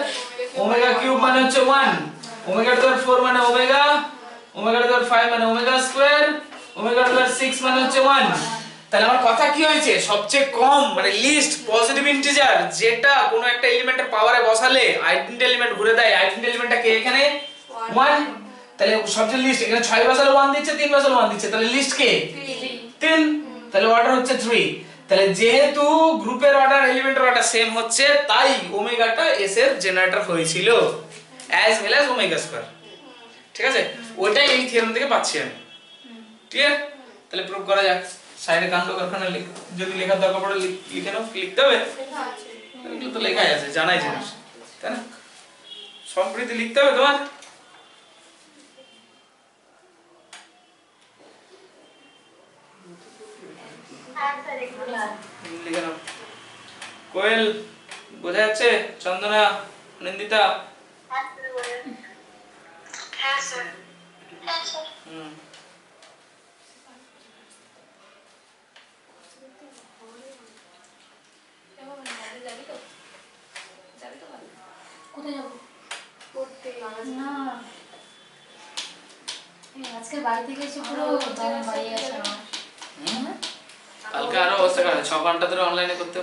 ওমেগা কিউব মানে হচ্ছে 1, ওমেগা টু দি পাওয়ার 4 মানে omega, omega to the power 5 মানে omega square, omega to the power 6 মানে হচ্ছে 1। তাহলে আমার কথা কি হয়েছে, সবচেয়ে কম মানে লিস্ট পজিটিভ ইন্টিজার যেটা কোনো একটা এলিমেন্টের পাওয়ারে বসালে আইডেন্টি এলিমেন্ট ঘুরে দেয়, আইডেন্টি এলিমেন্টটা কে এখানে 1, তাহলে সবচেয়ে লিস্ট এখানে 6 বসালে 1 দিচ্ছে, 3 বসালে 1 দিচ্ছে, তাহলে লিস্ট কে 3, তাহলে অর্ডার হচ্ছে 3। তাহলে যেহেতু গ্রুপের অর্ডার এলিমেন্টের অর্ডার সেম হচ্ছে তাই ওমেগাটা s এর জেনারেটর হয়েছিল as well as omega square, ঠিক আছে? ওইটাই এই থিওরেম থেকে পাচ্ছি আমি, ক্লিয়ার? তাহলে প্রুভ করা যাক। সাইডে কাণ্ড কারখানা যদি লেখার দরকার পড়ে লিখে নাও, লিখতে হবে, এগুলো তো লেখাই আছে জানাই জিনিস, তাই না? সম্প্রীতি লিখতে হবে তোমার, লিখে নাও। কোয়েল বোঝা যাচ্ছে? চন্দনা, নন্দিতা, হ্যাঁ স্যার কোথায় যাবো? পড়তে না আজকে বাড়ি থেকে এসে পুরো দম বাড়িয়ে আছে আমার। কালকে আরো অবস্থা খারাপ, 6 ঘন্টা ধরে অনলাইনে করতে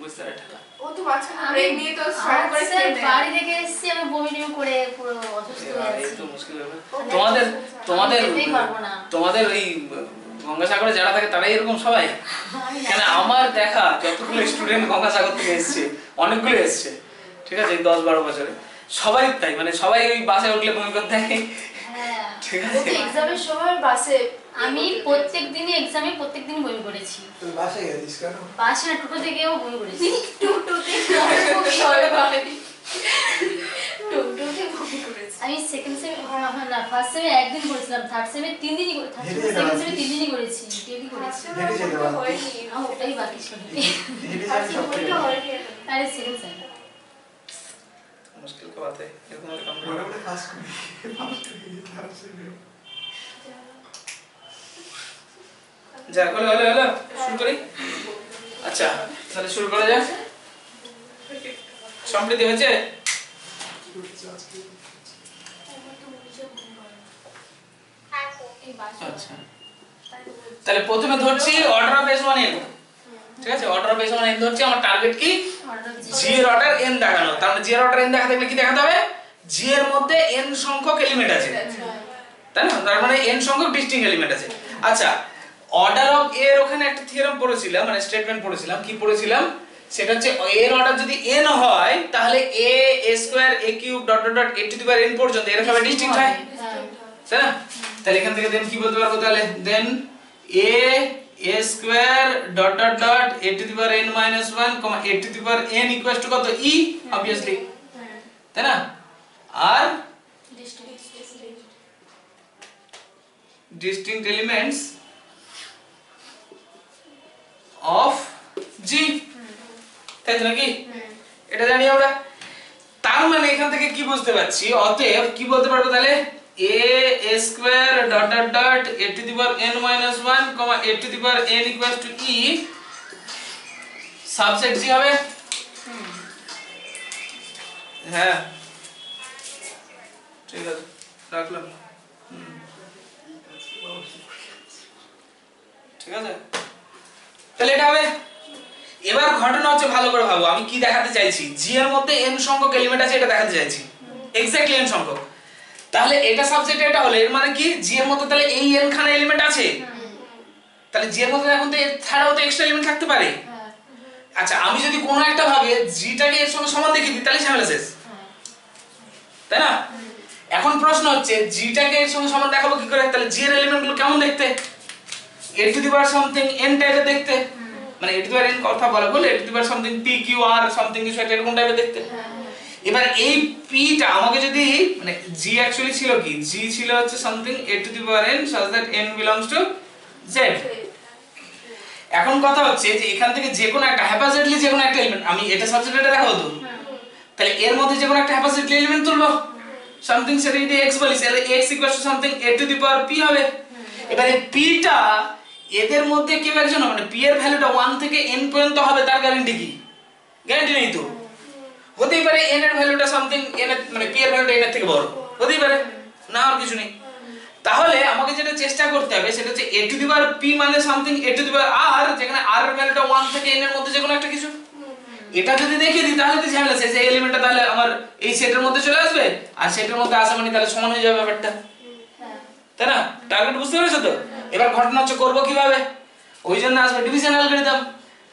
বুঝতে পারছি। ও তো মাঝখানে ব্রেক নিয়ে তো স্টার্ট করে স্যার খেয়ে নেয়। বাড়ি থেকে এসেছি আমি বমি টমি করে পুরো অসুস্থ হয়ে এই আছি। তো মুশকিল ব্যাপার। তোমাদের তোমাদের যেতেই পারবো না। তোমাদের ওই গঙ্গাসাগরে যারা থাকে তারাই এরকম সবাই? আমি কেন আমার দেখা যতগুলো স্টুডেন্ট গঙ্গাসাগর থেকে এসেছে, অনেকগুলো এসেছে, ঠিক আছে, এই 10-12 বছরে সবাই তাই, মানে সবাই ওই বাসে উঠলে বমি করতে থাকে, হ্যাঁ ঠিক ও আছে? তো এক্সামের সময় বাসে আমি প্রত্যেকদিনই এক্সামে প্রত্যেকদিন বমি করেছি। তুই বাসায় গেছিস কেন? বাসে না টোটো থেকেও বমি করেছি। টুটুতে খুব সরে ভাই টুটুতে বমি করেছে। আমি সেকেন্ড সেম না ফার্স্ট সেমে একদিন করেছিলাম, থার্ড সেমে 3 দিনই করে, থার্ড সেমে সেকেন্ড সেমে 3 দিনই করেছি, ডেলি করেছি। হেঁটে যেতে পারতি। হয়নি আমার ওটাই বাকি ছিল। হেঁটে যাবি সব থেকে। হয়নি আরে সেকেন্ড সেম মুশকিল কা বাত है, এরকম হলে কাম মোটামুটি ফার্স্ট করি। ফার্স্ট করি, ফার্স্ট করি। যা হলো শুরু করি। আচ্ছা তাহলে শুরু করা যাক। সম্প্রীতি হয়েছে? এই বাসা আচ্ছা তাহলে প্রথমে ধরছি অর্ডার অফ s1 n, ঠিক আছে, অর্ডার অফ s1 n ধরছি, আমার টার্গেট কি g এর অর্ডার n দেখানো, তার মানে g এর অর্ডার n দেখাতে গেলে কি দেখাতে হবে, g এর মধ্যে n সংখ্যক এলিমেন্ট আছে, তাই না, তার মানে n সংখ্যক ডিস্টিংক্ট এলিমেন্ট আছে। আচ্ছা অর্ডার অফ a এর ওখানে একটা থিওরেম পড়েছিলাম, মানে স্টেটমেন্ট পড়েছিলাম, কি পড়েছিলাম, সেটা হচ্ছে এর অর্ডার যদি n হয় তাহলে a a square a cube dot dot dot a to the power n পর্যন্ত এরা সবাই ডিস্টিংক্ট হয়, তাই না, তাহলে এখান থেকে দেন কি বলতে পারবো, তাহলে দেন a square dot dot dot a to the power n minus 1 a to the power n equals to কত e obviously, তাই না, আর distinct elements of g, তাই তো নাকি, এটা জানি আমরা, তার মানে এখান থেকে কি বুঝতে পারছি, অতএব কি বলতে পারবো তাহলে a square dot dot dot a to the power n minus 1 a to the power n equals to e subset g হবে, হ্যাঁ ঠিক আছে রাখলাম, ঠিক আছে, তাহলে এটা হবে। এবার ঘটনা হচ্ছে ভালো করে ভাবো, আমি কি দেখাতে চাইছি, g এর মধ্যে n সংখ্যক এলিমেন্ট আছে এটা দেখাতে চাইছি, এক্স্যাক্টলি n সংখ্যক, তাহলে এটা সাবসেট এটা হলো, এর মানে কি g এর মধ্যে তাহলে এই n খানা এলিমেন্ট আছে, তাহলে g এর মধ্যে এখন তো এর ছাড়াও তো এক্সট্রা এলিমেন্ট থাকতে পারে। আচ্ছা আমি যদি কোনো একটা ভাবে g টাকে এর সঙ্গে সমান দেখে দিই তাহলে ঝামেলা শেষ, তাই না, এখন প্রশ্ন হচ্ছে g টাকে এর সঙ্গে সমান দেখাবো কি করে, তাহলে g এর এলিমেন্টগুলো কেমন দেখতে, a to the power something n টাইপের দেখতে, মানে a to the power n কথা বলা বলে a to the power something p q r something কিছু একটা এরকম টাইপের দেখতে। এবার এই p টা আমাকে যদি, মানে g অ্যাকচুয়ালি ছিল কি, g ছিল হচ্ছে something a to the power n such that n belongs to z। এখন কথা হচ্ছে যে এখান থেকে যে কোনো একটা হ্যাপাজেডলি যে কোনো একটা এলিমেন্ট, আমি এটা সাবসেট এটা দেখাবো তো, তাহলে এর মধ্যে যে কোনো একটা হ্যাপাজেডলি এলিমেন্ট তুলবো সামথিং, সেটা যদি x বলি তাহলে x equal to something a to the power p হবে। এবারে p টা এদের মধ্যে কেউ একজন, মানে p এর ভ্যালুটা 1 থেকে n পর্যন্ত হবে তার গ্যারান্টি কি, গ্যারান্টি নেই তো, হতেই পারে n এর ভ্যালুটা সামথিং n এর, মানে p এর ভ্যালুটা n এর থেকে বড় হতেই পারে, না আর কিছু নেই। তাহলে আমাকে যেটা চেষ্টা করতে হবে সেটা হচ্ছে a to the power p মানে something a to the power r, যেখানে r এর ভ্যালুটা 1 থেকে n এর মধ্যে যে কোনো একটা কিছু, এটা যদি দেখিয়ে দিই তাহলে তো ঝামেলা শেষ, এই এলিমেন্টটা তাহলে আমার এই সেটের মধ্যে চলে আসবে, আর সেটের মধ্যে আসা মানে তাহলে সমান হয়ে যাবে ব্যাপারটা, তাই না, টার্গেট বুঝতে পেরেছো তো। এবার ঘটনা হচ্ছে করব কিভাবে, ওই জন্য আসবে ডিভিশন অ্যালগরিদম,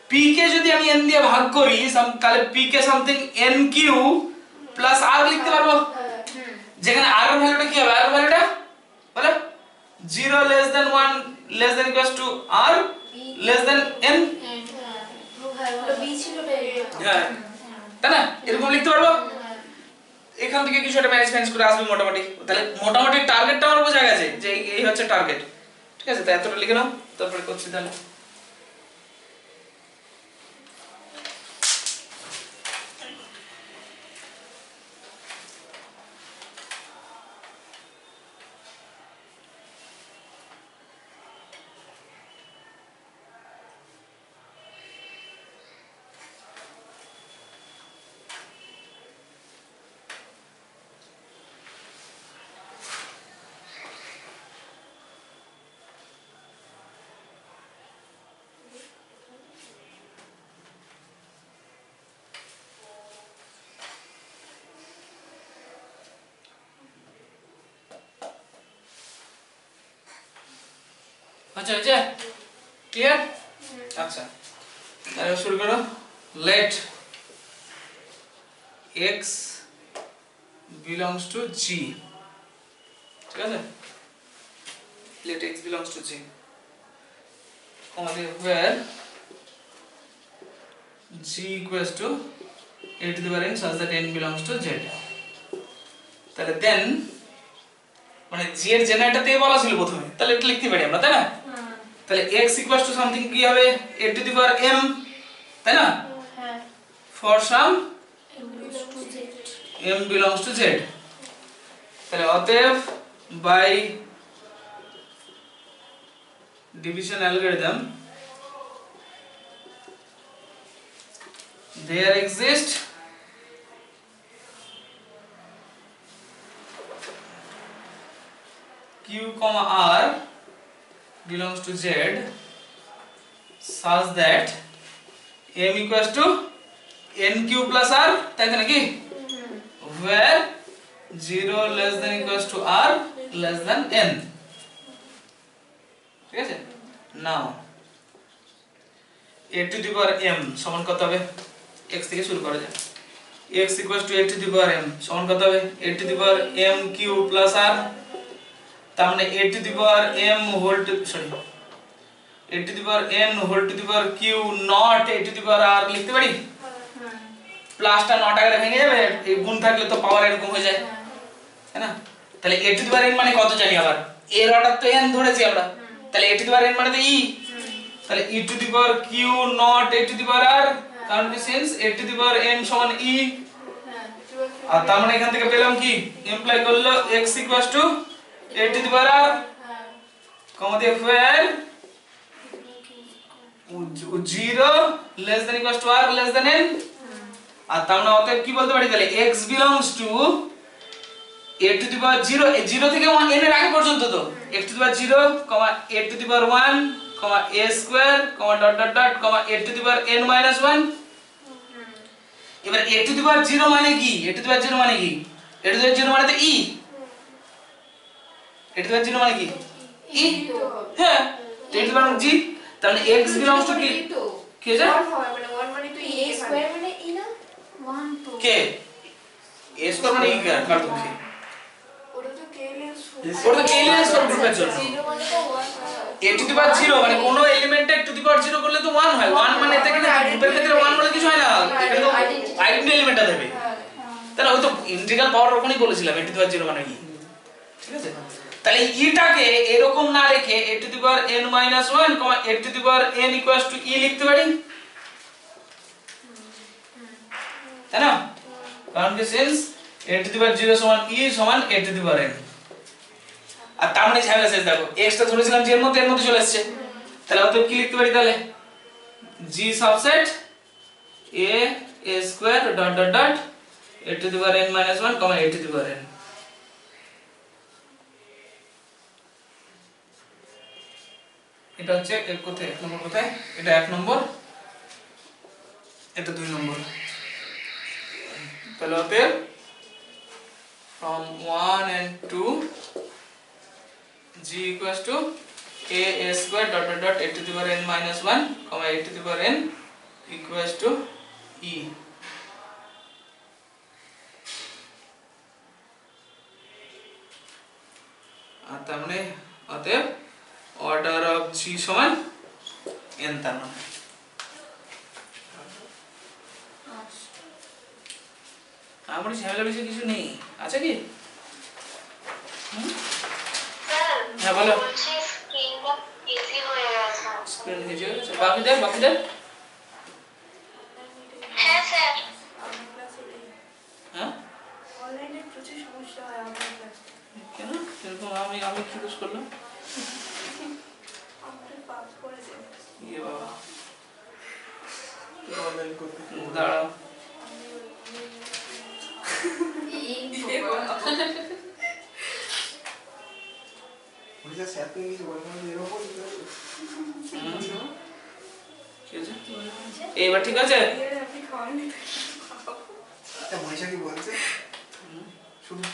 p কে যদি আমি n দিয়ে ভাগ করি তাহলে p কে something n q plus r লিখতে পারবো, যেখানে r এর ভ্যালুটা কি হবে, r এর ভ্যালুটা বলো 0 less than 1 less than equals to r less than n, হ্যাঁ তাই না, এরকম লিখতে পারবো, এখান থেকে কিছু একটা ম্যানেজ করে আসবে মোটামুটি, তাহলে মোটামুটি টার্গেটটা আমার বোঝা গেছে যে এই হচ্ছে টার্গেট, ঠিক আছে, তাই এতটা লিখে নাও তারপরে করছি তাহলে। আচ্ছা আচ্ছা ক্লিয়ার, আচ্ছা তাহলে শুরু করো, let x belongs to g, ঠিক আছে, let x belongs to g, where g equals to a to the power n such that n belongs to z, তাহলে দেন মানে g এর জেনারেটরতে বলা ছিল প্রথমে, তাহলে এটা লিখতে পারি আমরা, তাই না, তাহলে x equals to something কি হবে a to the power m, তাই না, for some m belongs to z, তাহলে অতএব by division algorithm there exist q, r to z such that m equals to n cube plus r, তাই তো নাকি? where 0 less than equals to r less than n, ঠিক আছে? now a to the power m সমান কত হবে? x থেকে শুরু করা যায়। x equals to a to the power m সমান কত হবে? a to the power m cube plus r, তার মানে a to the power m whole to sorry a to the power n whole to the power q not a to the power r লিখতে পারি? প্লাসটা নট আকারে ভেঙে যাবে, এই গুণ থাকলে তো পাওয়ার এরকম হয়ে যায়, তাই না? তাহলে a to the power n মানে কত জানি আবার? এর অর্ডার তো n ধরেছি আমরা, তাহলে a to the power n মানে তো e, তাহলে e to the power q not a to the power r, কারণ কি sense a to the power n সমান e, আর তার মানে এখান থেকে পেলাম কি? ইমপ্লাই করলো x equals to a to the power r, কমা দিয়ে where 0 less than equals to r less than n, আর তার মানে অতএব কি বলতে পারি তাহলে x belongs to a to the power 0, 0 থেকে 1 n এর আগে পর্যন্ত তো x to the power 0, a to the power 1, a square, dot dot dot, a to the power n minus 1। এবার a to the power 0 মানে কি? a to the power 0 মানে কি? a to the power 0 মানে তো e, a to the power 0 মানে কি? e, হ্যাঁ, তো a to the power g, তাহলে x belongs to কি? কি আছে? 1 হয় মানে 1 মানে তো a স্কয়ার মানে e না 1 2 কে a স্কয়ার মানে e কার তো কি? ওটা তো কেএলএস ওটা তো কেএলএস গ্রুপের জন্য। 0 মানে তো 1 a to the power 0 মানে কোন এলিমেন্টে to the power 0 করলে তো 1 হয়, 1 মানে এতে কিন্তু গ্রুপের ক্ষেত্রে 1 বলে কিছু হয় না, এখানে তো আইডেন্টি এলিমেন্টটা দেবে, তাহলে ওই তো ইন্টিগ্রাল পাওয়ার ওখানেই বলেছিলাম a to the power 0 মানে কি, ঠিক আছে? তাহলে ইটাকে এরকম না রেখে a to the power n minus 1, a to the power n equals to e লিখতে পারি, তাই না? কারণ কি sense a to the power 0 সমান e সমান a to the power n, আর তার মানে ঝামেলা শেষ। দেখো x টা ধরেছিলাম যে এর মধ্যে চলে আসছে, তাহলে অতএব কি লিখতে পারি তাহলে? g subset a square dot dot dot a to the power n minus 1, a to the power n। এটা হচ্ছে কোথায়? এক নম্বর কোথায়? এটা 1 নম্বর, এটা 2 নম্বর। তাহলে অতএব from 1 and 2 g equals to a square dot dot dot a to the power n minus 1, a to the power n equals to e। আর তার মানে অতএব অর্ডার অফ g সমান n, তার মানে আমার ঝামেলা বেশি কিছু নেই, আছে কি? স্যার হ্যাঁ বলো। বলছি স্ক্রিনটা ইজি হয়ে গেছে। স্ক্রিন নিচে হয়ে গেছে, বাকিদের হ্যাঁ স্যার। আমার ক্লাসে হ্যাঁ অনলাইনে প্রচুর সমস্যা হয় আমার ক্লাসে। কেন এরকম? আমি কি দোষ করলাম? আমাদের পাস করেছে। ইয়ে বাবা, অনলাইন করতে দাঁড়াও, বুঝা স্যার তুমি কিছু বলবেন না এরকম ঠিক আছে এইবার ঠিক আছে? আপনি খাওয়ান আচ্ছা মনীষা কি বলছে শুনুন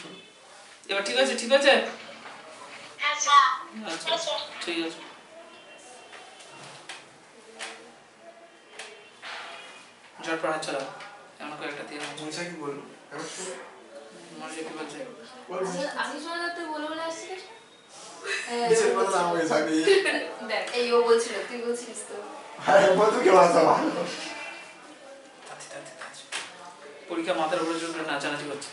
এবার ঠিক আছে? ঠিক আছে, হ্যাঁ স্যার। আচ্ছা ঠিক আছে। ঝটপট হাত চালাও, এমন করে একটা দিয়ে মনীষা কি বলবো এখন শুনুন মনে কি বলছে? বল আমি শোনা তুই বলে বলে আসছিস কিসের কথা আমাকে জানি দেখ এই ও বলছিল তুই বলছিস তো আরে বন্ধুকে ভাষা ভালো পরীক্ষা মাথার উপরে চলে নাচানাচি করছে।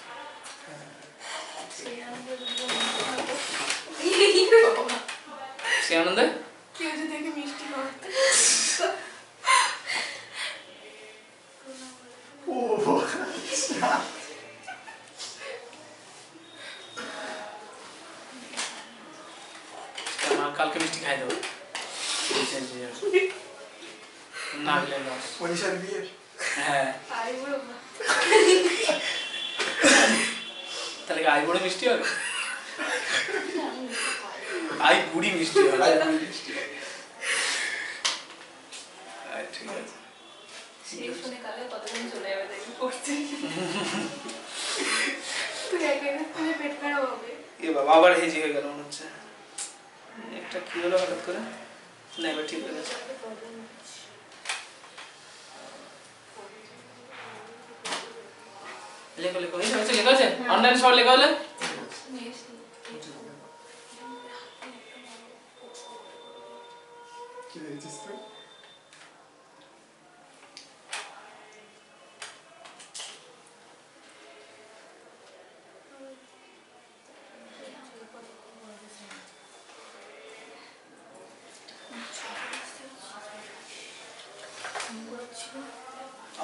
সে আনন্দে কেউ যদি দেখে মিষ্টি খাওয়াতে ও কালকে মিষ্টি খাই দেবো না গেলে লস। মনীষার বিয়ে হ্যাঁ আরে বড় তাহলে কি আই বড় মিষ্টি হবে? আই বুড়ি মিষ্টি হবে। ঠিক আছে সেই শুনে কালে কতদিন চলে যাবে দেখবি পড়তে তুই একা তুই পেট খারাপ হবে এ বাবা আবার হেজি হয়ে গেল মনে হচ্ছে একটা কি হলো হঠাৎ করে না এবার ঠিক হয়ে গেছে লেখো লেখো হয়েছে লেখা আছে অনলাইন সব লেখা হলে কি দেখছিস তুই?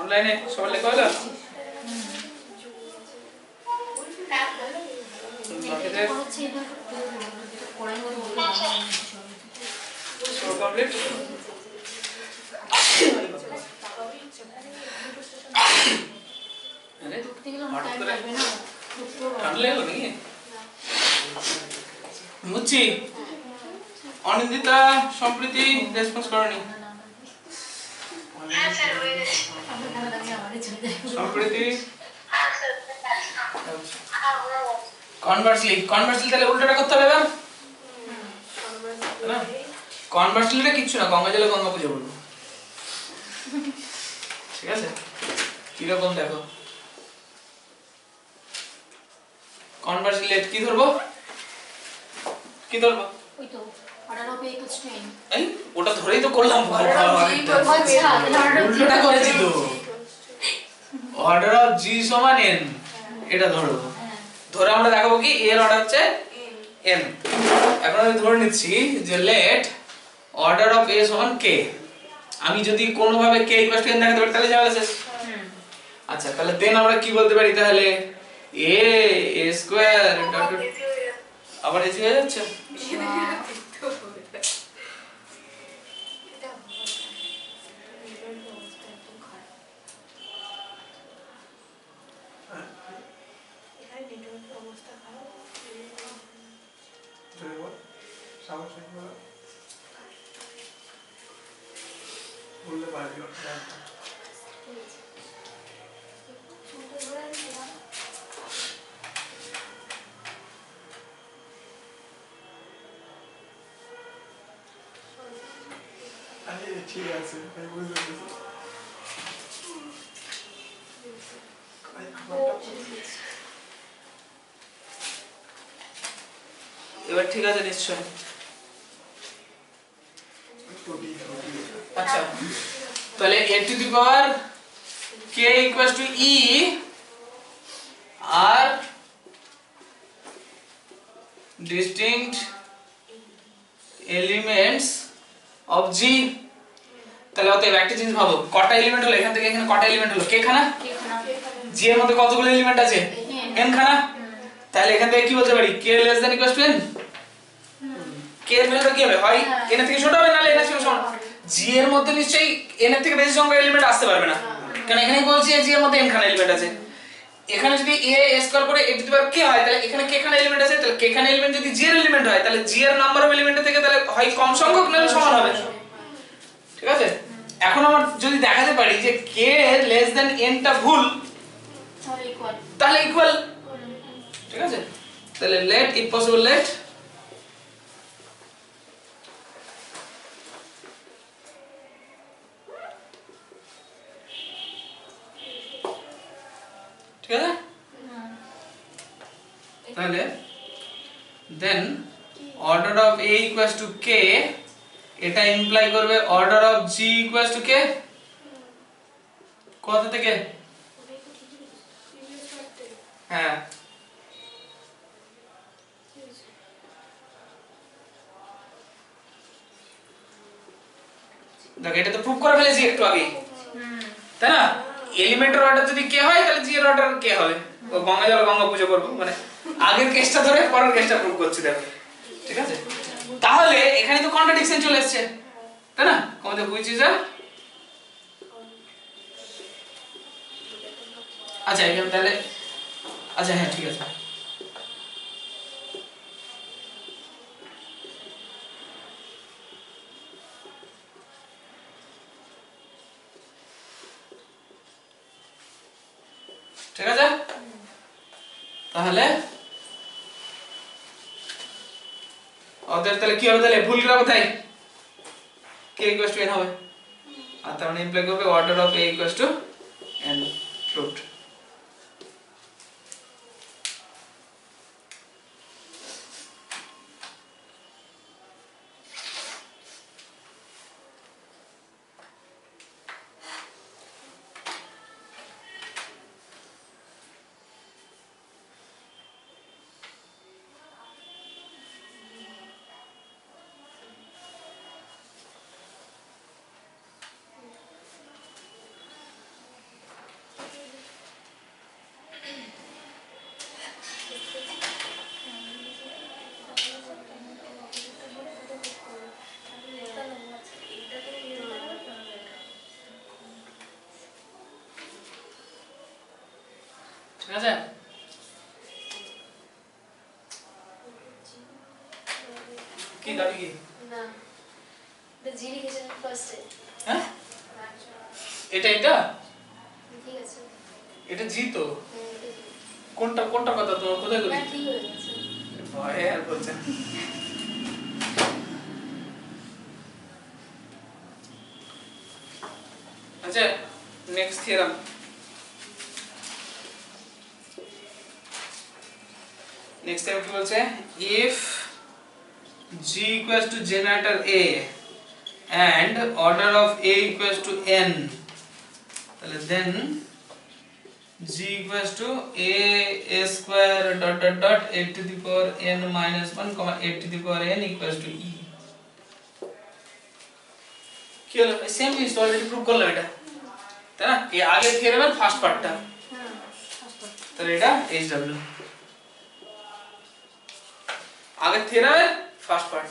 অনলাইনে সব লেখা হলো বাকিদের হচ্ছে এটা পড়াই বলে সব কমপ্লিট আরে ঢুকতে গেলে হঠাৎ টাইম করে লাগবে না ঢুকতেও ঠান্ডা লাগলো নাকি মুচ্ছি অনিন্দিতা সম্প্রীতি রেসপন্স করনি হ্যাঁ স্যার হয়ে গেছে আমার ভালো লাগে আমারই চলে যায় সম্প্রীতি হ্যাঁ স্যার হ্যাঁ হয়ে গেছে কনভার্সলি তাহলে উল্টোটা করতে হবে এবার না কনভার্সলিটা কিচ্ছু না গঙ্গা জলে গঙ্গা পুজো করবো ঠিক আছে কিরকম দেখো কনভার্সলি কি ধরবো কি ধরবো ওই তো order of A equals to n এই ওটা ধরেই তো করলাম আচ্ছা উল্টোটা করেছি তো অর্ডার অফ জি সমান n এটা ধরবো ধরে আমরা দেখাবো কি এর অর্ডার হচ্ছে n এখন আমি ধরে নিচ্ছি যে লেট অর্ডার অফ a সমান k আমি যদি কোনো ভাবে k n দেখাতে পারি তাহলে যাবে শেষ আচ্ছা তাহলে দেন আমরা কি বলতে পারি তাহলে a স্কয়ার আবার এসে হয়ে যাচ্ছে জোরে বল, সাহস রেখে বল। বললে পারবি ওটা জানতাম। আরে ঠিক আছে, আমি বুঝতে পেরেছি। এবার ঠিক আছে নিশ্চয় আচ্ছা তাহলে a to the power k equals to e আর distinct elements of g তাহলে অতএব একটা জিনিস ভাবো কটা এলিমেন্ট হলো এখান থেকে এখানে কটা এলিমেন্ট হলো k খানা g এর মধ্যে কতগুলো এলিমেন্ট আছে n খানা তাহলে এখান থেকে কি বলতে পারি k less than equals to n k এর ভ্যালুটা কি হবে হয় n এর থেকে ছোট হবে নালে n এর থেকে সমান g এর মধ্যে নিশ্চয়ই n এর থেকে বেশি সংখ্যক এলিমেন্ট আসতে পারবে না কারণ এখানেই বলছি যে g এর মধ্যে n খানা এলিমেন্ট আছে এখানে যদি a স্কয়ার করে a to the power k হয় তাহলে এখানে k খানা এলিমেন্ট আছে তাহলে k খানা এলিমেন্ট যদি g এর এলিমেন্ট হয় তাহলে g এর নাম্বার অফ এলিমেন্টের থেকে তাহলে হয় কম সংখ্যক নালে সমান হবে ঠিক আছে এখন আমরা যদি দেখাতে পারি যে k লেস দ্যান n টা ভুল তাহলে ইকুয়াল তাহলে ইকুয়াল ঠিক আছে তাহলে লেট ইফ পসিবল লেট ঠিক আছে তাহলে then order of a equals to k এটা ইমপ্লাই করবে order of g equals to k কত থেকে হ্যাঁ দেখো এটা তো প্রুফ করে ফেলেছি একটু আগে তাই না এলিমেন্টের অর্ডার যদি কে হয় তাহলে জি এর অর্ডার কে হবে ও গঙ্গা জল গঙ্গা পুজো করব মানে আগের কেসটা ধরে পরের কেসটা প্রুফ করছি দেখো ঠিক আছে তাহলে এখানে তো কন্ট্রাডিকশন চলে আসছে তাই না আমাদের হুইচ ইজ আচ্ছা এখানে তাহলে আচ্ছা হ্যাঁ ঠিক আছে ঠিক আছে তাহলে ওদের তাহলে কি হবে তাহলে ভুল করা কোথায় k = n হবে আর তার মানে ইমপ্লাই করবে order of a = n proved ঠিক আছে কি দাবি কি না এটা জি লিখেছেন ফার্স্টে হ্যাঁ এটা ঠিক আছে এটা জি তো হ্যাঁ, এটা জি। কোনটা কথা তোমার কোথায় করি না, ঠিক হয়ে গেছে ভয় আর বলছে আচ্ছা নেক্সট থিওরাম নেক্সট টাইম কি বলছে if g equals to generator a and order of a equals to n তাহলে then g equals to a square dot dot dot a to the power n minus 1 comma a to the power n equals to e কি হলো সেম জিনিস অলরেডি প্রুভ করলাম এটা তাই না এই আগে থিওরামের ফার্স্ট পার্টটা হ্যাঁ ফার্স্ট পার্ট তাহলে এটা hw আগে থিওরামের ফার্স্ট পার্ট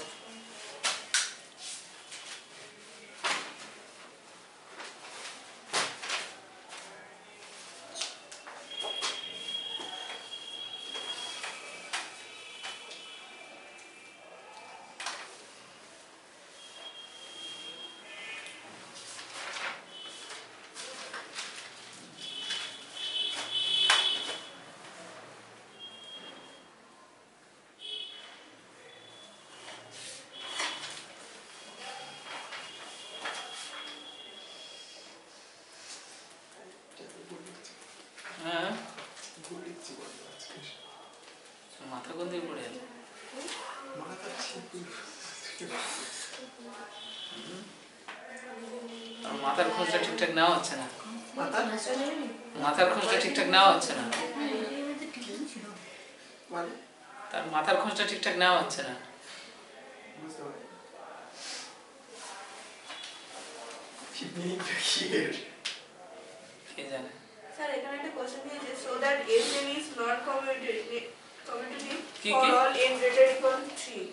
হ্যাঁ মাথা কোন দিকে পড়ে গেল আর মাথার খোঁজটা ঠিকঠাক নেওয়া হচ্ছে না মাথার খোঁজটা ঠিকঠাক নেওয়া হচ্ছে না তার মাথার খোঁজটা ঠিকঠাক নেওয়া হচ্ছে না কে জানে Sir, এখানে একটা question দিয়েছে so that Sn is not commutative কি, for কি? all n greater equal to 3.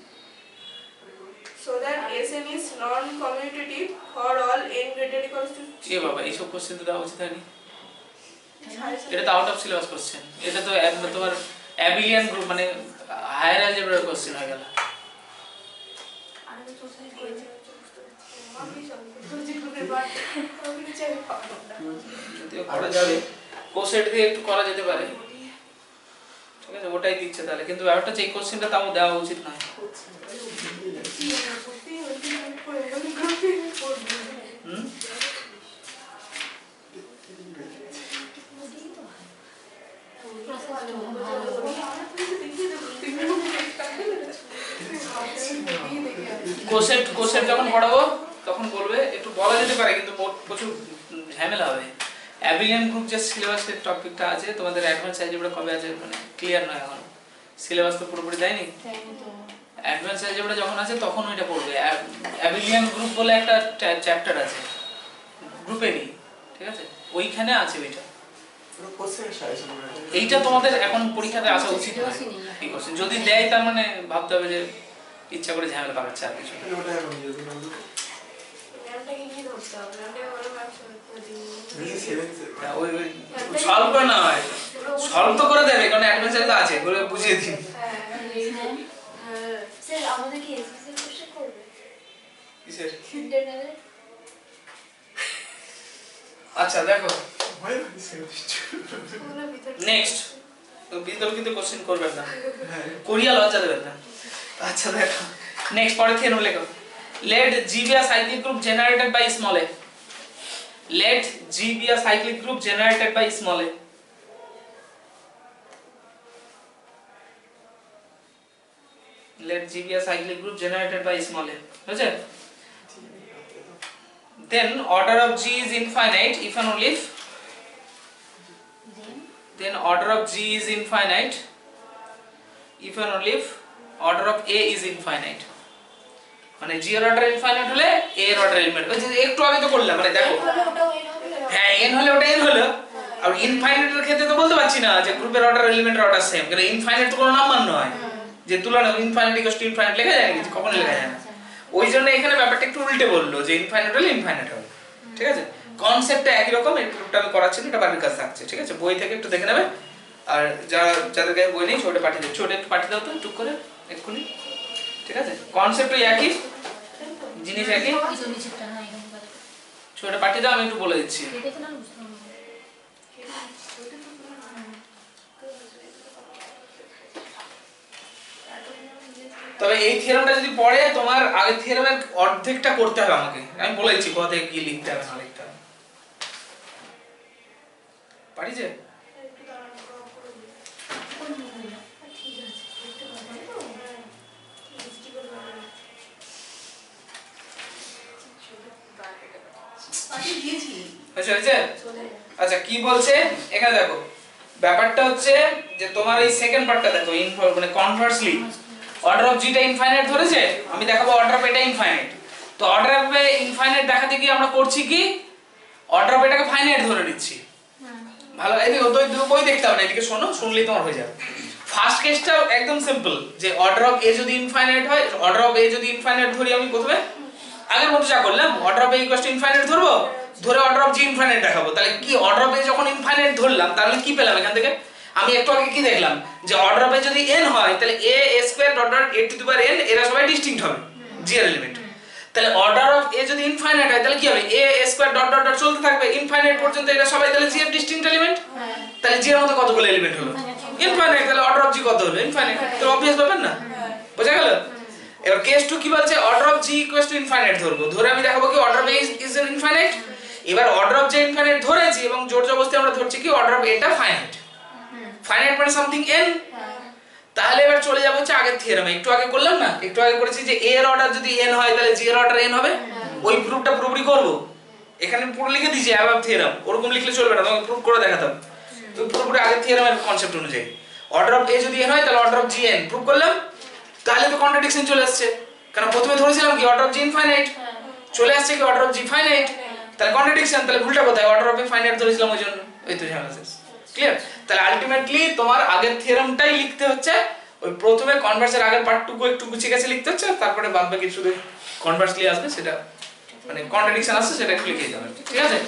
So that Sn is non-commutative for all n greater equals to 3. এ বাবা এইসব কোশ্চেন তো দেওয়া উচিত হয়নি এটা তো আউট অফ সিলেবাস কোশ্চেন এটা তো তোমার অ্যাবিলিয়ান গ্রুপ মানে হায়ার অ্যালজেব্রার কোশ্চেন হয়ে গেল আমি তো সেই করেছি আমি সব বুঝি গ্রুপের বাট আমি কিছু আমি পাবো না যদিও করা যাবে কোশ্চেন দিয়ে একটু করা যেতে পারে ঠিক আছে ওটাই দিচ্ছে তাহলে কিন্তু ব্যাপারটা হচ্ছে এই কোশ্চেনটা তাও দেওয়া উচিত নয় সত্যি ওই আমি পড়ে গেল গ্রুপে পড়বো হুম কোশ্চেন যখন পড়াবো তখন বলবে একটু বলা যেতে পারে কিন্তু প্রচুর ঝামেলা হবে অ্যাবিলিয়ান গ্রুপ যে সিলেবাসের টপিকটা আছে তোমাদের অ্যাডভান্স অ্যালজেব্রা কবে আছে মানে ক্লিয়ার নয় এখন সিলেবাস তো পুরোপুরি দেয়নি অ্যাডভান্স অ্যালজেব্রা যখন আছে তখন ওইটা পড়বে অ্যাবিলিয়ান গ্রুপ বলে একটা চ্যাপ্টার আছে গ্রুপেরই ঠিক আছে ওইখানে আছে ওইটা এইটা তোমাদের এখন পরীক্ষাতে আসা উচিত নয় এই কোশ্চেন যদি দেয় তার মানে ভাবতে হবে যে ইচ্ছা করে ঝামেলা পাকাচ্ছে আর কিছু ম্যামটাকে কি ধরতে হবে ম্যামটাকে বলে ম্যাম করে দিই ওই সলভ করে না হয় সলভ তো করে দেবে কারণ অ্যাডভান্স তো আছে করে বুঝিয়ে দিন স্যার আমাদের কি এসএসসি কোশ্চেন করবে কিসের ইন্টারনালে আচ্ছা দেখো সময় হয়েছে ওগুলো ভিতরে নেক্সট বিতর্কিত কিন্তু কোশ্চেন করবেন না, হ্যাঁ কোরিয়া লজ্জা দেবেন না। আচ্ছা দেখো নেক্সট পরে থিওরেম লেখো। Let G be a cyclic group generated by small a. Let G be a cyclic group generated by small a. Let G be a cyclic group generated by small a. বুঝছে? Then order of G is infinite if and only if. Then order of G is infinite if and only if order of A is infinite. মানে G এর অর্ডার ইনফাইনাইট হলে A এর অর্ডার এলিমেন্ট, ওই যে একটু আগে তো করলাম, মানে দেখো ওটাও এন হবে না। হ্যাঁ n হলে ওটা n হলো, আর ইনফাইনাইটের ক্ষেত্রে তো বলতে পারছি না যে গ্রুপের অর্ডার এলিমেন্টের অর্ডার সেম, কারণ ইনফাইনাইট তো কোনো নাম্বার নয় যে তুলনা ইনফাইনাইট ইকুয়াল টু ইনফাইনাইট লেখা যায় নাকি, কখনো লেখা যায় না। ওই জন্য এখানে ব্যাপারটা একটু উল্টে বললো যে ইনফাইনাইট হলে ইনফাইনাইট হবে, ঠিক আছে? কনসেপ্টটা একই রকম, এই প্রুফটা আমি করাচ্ছি না, এটা বাড়ির কাছে থাকছে, ঠিক আছে? বই থেকে একটু দেখে নেবে, আর যাদের কাছে বই নেই ছোটটা পাঠিয়ে দেবে, ছোট একটু পাঠিয়ে দাও তো টুক করে এক্ষুনি, ঠিক আছে? কনসেপ্ট ওই একই জিনিস, একই, কিছু নিচেরটা না এখানে করে ছোটটা পাঠিয়ে দাও, আমি একটু বলে দিচ্ছি। কেটে ফেলার বুঝতে হবে। তবে এই থিওরেমটা যদি পড়ে তোমার আগের থিওরেমের অর্ধেকটা করতে হবে আমাকে, আমি বলে দিচ্ছি কোথা থেকে কি লিখতে হবে না লিখতে হবে। পারি যে একটু দাঁড়ান, ড্রপ করে দিই। ঠিক আছে দেখতে পাবেন তো? হ্যাঁ। মিষ্টি করে বানানো। পাঠিয়ে দিয়েছি। হয়েছে হয়েছে? চলে আচ্ছা কি বলছে এখানে দেখো, ব্যাপারটা হচ্ছে যে তোমার এই সেকেন্ড পার্টটা দেখো, মানে কনভার্সলি অর্ডার অফ জিটা ইনফাইনাইট ধরেছে, আমি দেখাবো অর্ডার অফ এটা ইনফাইনাইট। তো অর্ডার অফ ইনফাইনাইট দেখাতে গিয়ে আমরা করছি কি, অর্ডার অফ এটাকে ফাইনাইট ধরে নিচ্ছি। ভালো, এদিকে তো বই দেখতে হবে না, এদিকে শোনো, শুনলেই তোমার হয়ে যাবে। ফার্স্ট কেসটা একদম সিম্পল, যে অর্ডার অফ এ যদি ইনফাইনাইট হয়, অর্ডার অফ এ যদি ইনফাইনাইট ধরি, আমি প্রথমে আগের মতো যা করলাম, order of A equal to infinite ধরবো, ধরে অর্ডার অফ জি ইনফাইনাইট দেখাবো। তাহলে কি অর্ডার অফ এ যখন ইনফাইনাইট ধরলাম তাহলে কি পেলাম এখান থেকে? আমি একটু আগে কি দেখলাম যে অর্ডার অফ এ যদি n হয় তাহলে a square dot dot a to the power n এরা সবাই ডিস্টিংক্ট হবে জি এর এলিমেন্ট। তাহলে অর্ডার অফ a যদি ইনফাইনাইট হয় তাহলে কি হবে? a square dot dot dot চলতে থাকবে ইনফাইনাইট পর্যন্ত, এরা সবাই তাহলে জি এর ডিস্টিংক্ট এলিমেন্ট। তাহলে জি এর মধ্যে কতগুলো এলিমেন্ট হলো? ইনফাইনাইট। তাহলে অর্ডার অফ জি কত হলো? ইনফাইনাইট। তো অবভিয়াস ব্যাপার না, বোঝা গেল? এবার কেস 2 কি বলছে, order of G equal to infinite ধরবো, ধরে আমি দেখাবো কি order of a is infinite. এবার অর্ডার অফ জি ইনফাইনাইট ধরেছি এবং জোর জবরদস্তি আমরা ধরছি কি অর্ডার অফ এটা ফাইনাইট। ফাইনাইট মানে সামথিং n। তাহলে এবার চলে যাব হচ্ছে আগের থিওরেমে, একটু আগে করলাম না, একটু আগে করেছি যে a এর অর্ডার যদি n হয় তাহলে g এর অর্ডার n হবে। ওই প্রুফটা পুরোপুরি করব, এখানে পুরো লিখে দিয়েছি অ্যাবাভ থিওরেম, ওরকম লিখলে চলবে না, তোমাকে প্রুফ করে দেখাতাম। তো পুরোপুরি আগের থিওরেমের কনসেপ্ট অনুযায়ী অর্ডার অফ a যদি n হয় তাহলে order of g n proof করলাম। তাহলে তো কন্ট্রাডিকশন চলে আসছে, কারণ প্রথমে ধরেছিলাম কি অর্ডার অফ g ইনফাইনাইট, চলে আসছে কি অর্ডার অফ g ফাইনাইট, তাহলে কন্ট্রাডিকশন। তাহলে ভুলটা কোথায়? অর্ডার অফ a ফাইনাইট ধরেছিলাম ওই জন্য, এই তো ঝামেলা শেষ। ক্লিয়ার? তাহলে আলটিমেটলি তোমার আগের থিওরেমটাই লিখতে হচ্ছে, ওই প্রথমে কনভার্সের আগের পার্টটুকু একটু গুছিয়ে গেছে লিখতে হচ্ছে, তারপরে বাদ বাকি শুধু কনভার্সলি আসবে, সেটা মানে কন্ট্রাডিকশন আসছে সেটা একটু লিখে যাবে, ঠিক আছে?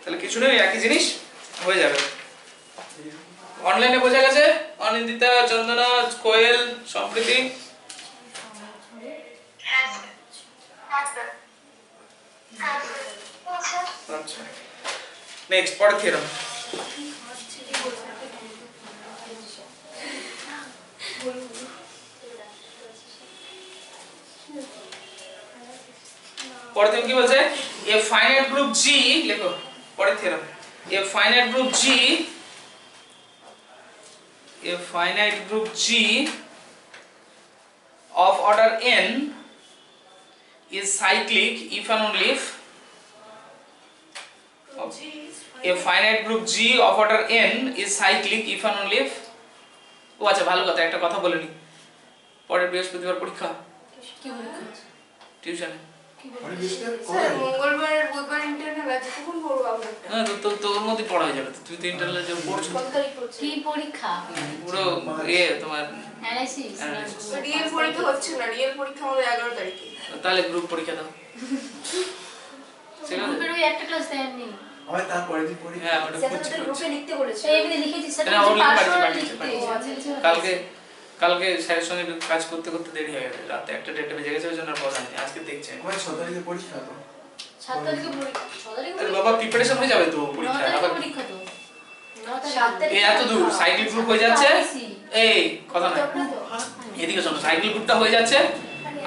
তাহলে কিছু নেই, একই জিনিস হয়ে যাবে। অনলাইনে বোঝা গেছে? অনিন্দিতা, চন্দনা, কোয়েল, সম্প্রীতি, আচ্ছা নেক্সট পরের থিওরেম। পরের থিওরেম কি বলছে? এ ফাইনাইট গ্রুপ জি, লেখো পরের theorem, A finite group G, a finite group G of order n is cyclic if and only if a finite group G of order n is cyclic if and only if। ও আচ্ছা ভালো কথা, একটা কথা বলে নি, পরের বৃহস্পতিবার পরীক্ষা কি পরীক্ষা? টিউশনে। মানে বিষ্ণের স্যার মঙ্গলবার বুধবার ইন্টারনাল আছে, কখন পড়বো আমরা? হ্যাঁ তো তোর মধ্যে পড়া হয়ে যাবে, তুই তো ইন্টারনাল যে পড়ছো কত তারিখ পড়ছে? কি পরীক্ষা? পুরো তোমার অ্যানালাইসিস। রিয়েল পরীক্ষা হচ্ছে না, রিয়েল পরীক্ষা আমাদের 11 তারিখে। তাহলে গ্রুপ পরীক্ষা দাও, ঠিক আছে? গ্রুপের ওই একটা ক্লাস দেননি। আমার তারপরে দিন পরীক্ষা। হ্যাঁ ওটা সেটা বুঝছি, তো গ্রুপে লিখতে বলেছে। এই এমনি লিখেছি স্যার, হ্যাঁ, ওর লিঙ্ক পার্সোনাল পাঠিয়েছে, লিখতে। কালকে স্যারের সঙ্গে কাজ করতে করতে দেরি হয়ে গেছে, রাতে একটা ডেটে বেজে গেছে, ওই জন্য আর পড়া হয়নি। আজকে দেখছি আমার 6 তারিখে পরীক্ষা তো। 7 তারিখে পরীক্ষা, 6 তারিখে আরে পরীক্ষা। বাবা আবার প্রিপারেশন হয়ে যাবে তো 9 পরীক্ষা তারিখে আবার পরীক্ষা তো 7 তারিখে এই এত দূর সাইকেল গ্রুপ হয়ে যাচ্ছে পাইছি। এই কথা না এদিকে শোনো সাইকেল গ্রুপটা হয়ে যাচ্ছে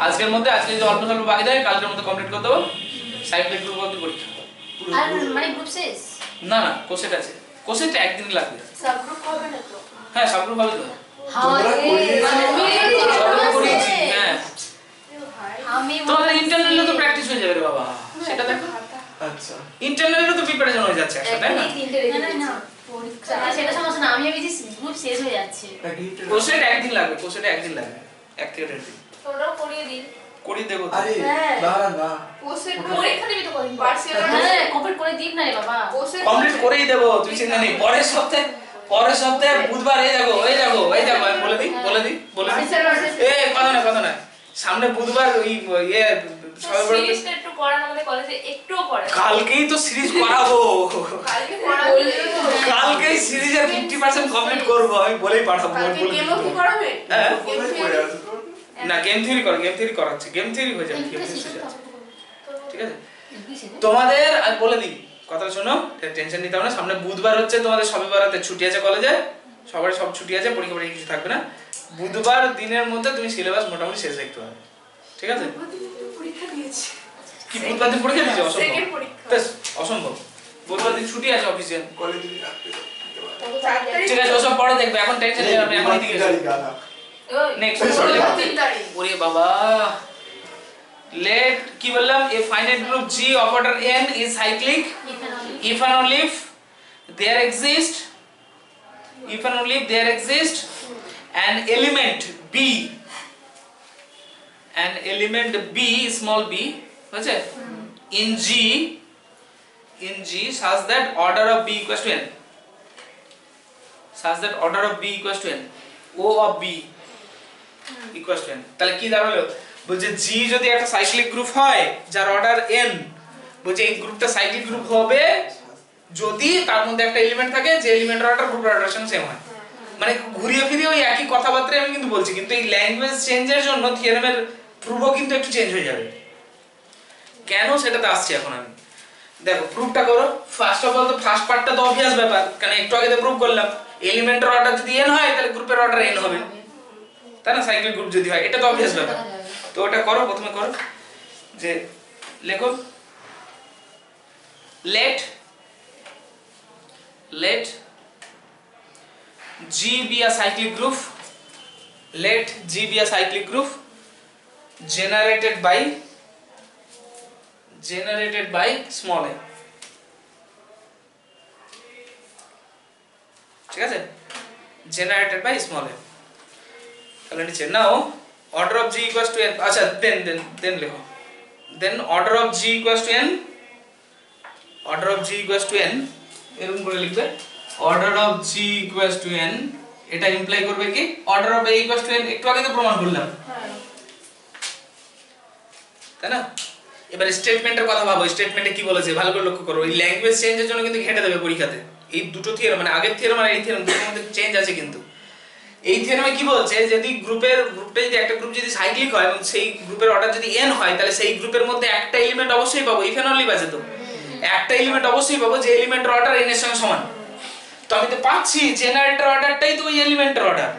আজকের মধ্যে আজকে যদি অল্প স্বল্প বাকি থাকে কালকের মধ্যে কমপ্লিট করে দেবো সাইকেল গ্রুপ অবধি পরীক্ষা আর মানে গ্রুপ শেষ না না কোসেট আছে কোসেটটা একদিন লাগবে সাবগ্রুপ হবে না তো হ্যাঁ সব গ্রুপ হবে তো তোমরা করিয়ে সব করিয়েছি হ্যাঁ আমি তোমাদের ইন্টারনালে তো প্র্যাকটিস হয়ে যাবে রে বাবা সেটা দেখো আচ্ছা ইন্টারনালে তো প্রিপারেশন হয়ে যাচ্ছে একসাথে তাই না না না পরীক্ষা সেটা সমস্যা না আমি ভেবেছি গ্রুপ শেষ হয়ে যাচ্ছে কোসেট একদিন লাগবে কোসেট একদিন লাগবে এক থেকে দেড় দিন তোমরাও করিয়ে দিন করি দেবো তো। আরে হ্যাঁ। না না কোর্সের পরীক্ষা দিবি তো কদিন হ্যাঁ কমপ্লিট করে দিন না রে বাবা কমপ্লিট করেই দেবো তুই চিন্তা নেই পরের সপ্তাহে বুধবার এই যাবো আমি বলে দিই কথা না সামনে বুধবার ওই ইয়ে সবাই বলে সিরিজটা একটু করান আমাদের কলেজে একটুও করে কালকেই তো সিরিজ করাবো কালকে পড়াবে কালকেই সিরিজের 50% কমপ্লিট করব আমি বলেই পাঠাবো আমি কালকে বলে গেমও কি দিই করাবে হ্যাঁ কোথায় পড়ে আছে তো না গেম থিওরি করাচ্ছে গেম থিওরি হয়ে যাবে গেম থিওরি হয়ে যাচ্ছে ঠিক আছে তোমাদের তোমাদের আর বলে দিই কথা শোনো টেনশন নিতে হবে না সামনে বুধবার হচ্ছে তোমাদের সবে বারাতে ছুটি আছে কলেজে সবার সব ছুটি আছে পরীক্ষা কিছু থাকবে না বুধবার দিনের মধ্যে তুমি সিলেবাস মোটামুটি শেষ দেখতে পাবে ঠিক আছে পরীক্ষা দিয়েছি কি বুধবার দিন পরীক্ষা দিয়েছো অসম্ভব সেকেন্ড পরীক্ষা বেশ অসম্ভব বুধবার দিন ছুটি আছে অফিসিয়াল কলেজে রাখতে দাও। 4 তারিখ ঠিক আছে ওসব পরে দেখবে এখন টেনশন নেই আমি এখন দিকে গাড়ি গাধা। নেক্সট 3 তারিখ ওরে বাবা let কি বললাম a finite group G of order n is cyclic if and only if there exist an element B small b বুঝছে in G such that order of B equals to n O of B equals to n তাহলে কি দাঁড়ালো বলছে G যদি একটা সাইক্লিক গ্রুপ হয় যার অর্ডার n বলছে এই গ্রুপটা সাইক্লিক গ্রুপ হবে যদি তার মধ্যে একটা এলিমেন্ট থাকে যে এলিমেন্টের অর্ডার গ্রুপের অর্ডারের সঙ্গে সেম হয় মানে ঘুরিয়ে ফিরিয়ে ওই একই কথাবার্তায় আমি কিন্তু বলছি কিন্তু এই ল্যাঙ্গুয়েজ চেঞ্জের জন্য থিওরেমের প্রুফও কিন্তু একটু চেঞ্জ হয়ে যাবে কেন সেটাতে আসছি এখন আমি দেখো প্রুফটা করো ফার্স্ট অফ অল তো ফার্স্ট পার্টটা তো অবভিয়াস ব্যাপার কারণ একটু আগে তো প্রুফ করলাম এলিমেন্টের অর্ডার যদি n হয় তাহলে গ্রুপের অর্ডার n হবে তাই না সাইক্লিক গ্রুপ যদি হয় এটা তো অবভিয়াস ব্যাপার তো ওটা করো প্রথমে করো যে লেখো let G be a cyclic group generated by small a ঠিক আছে generated by small a তাহলে নিচে নাও order of G equals to n আচ্ছা then লেখো then order of G equals to n এরকম করে লিখবে order of G equals to n এটা ইমপ্লাই করবে কি order of A equals to n একটু আগে তো প্রমাণ করলাম তাই না এবার স্টেটমেন্টের কথা ভাবো স্টেটমেন্টে কি বলেছে ভালো করে লক্ষ্য করো এই ল্যাঙ্গুয়েজ চেঞ্জের জন্য কিন্তু ঘেটে দেবে পরীক্ষাতে এই দুটো থিওরাম মানে আগের থিওরাম আর এই থিওরাম দুটোর মধ্যে চেঞ্জ আছে কিন্তু এই থিওরামে কি বলছে যদি গ্রুপটা যদি একটা গ্রুপ যদি সাইক্লিক হয় এবং সেই গ্রুপের অর্ডার যদি n হয় তাহলে সেই গ্রুপের মধ্যে একটা এলিমেন্ট অবশ্যই পাবো ইফ এন্ড অনলি আছে তো একটা এলিমেন্ট অবশ্যই পাবো যে এলিমেন্টের অর্ডার n এর সঙ্গে সমান তো আমি তো পাচ্ছি জেনারেটর অর্ডারটাই তো ওই এলিমেন্টের অর্ডার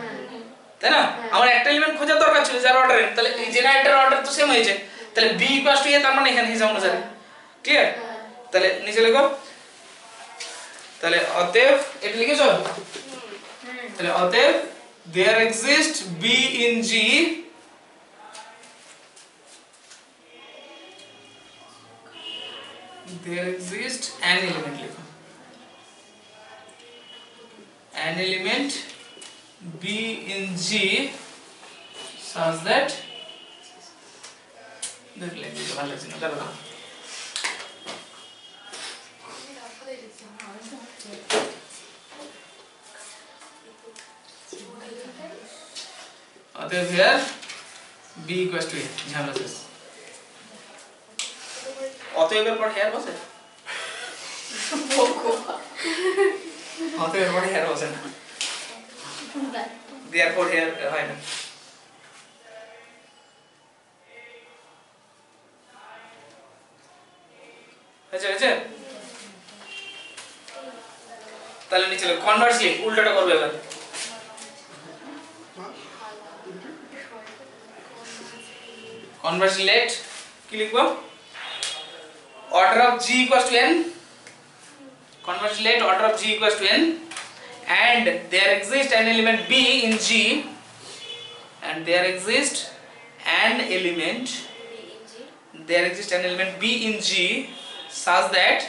তাই না আমার একটা এলিমেন্ট খোঁজার দরকার ছিল যার অর্ডার n তাহলে এই জেনারেটর অর্ডার তো সেম হয়েছে তাহলে b a তার মানে এখানে হিসাব অনুসারে ক্লিয়ার তাহলে নিচে লেখো তাহলে অতএব এটা লিখেছো তাহলে অতএব there exists b in G there exists an element লেখো an element b in G such that দেখলে ভালো লাগছে না দাঁড়াও অতএব here b equals to a ঝামেলা শেষ অতএবের পর here বসে অতএবের পর here বসে না therefore here হয় না আচ্ছা তাহলে নিচে লিখো কনভার্সলি উল্টোটা করবে এবার কনভার্সলি লেট কি লিখবো order of g equals to n conversely let order of g equals to n and there exists an element b in g and there exists an element b in g such that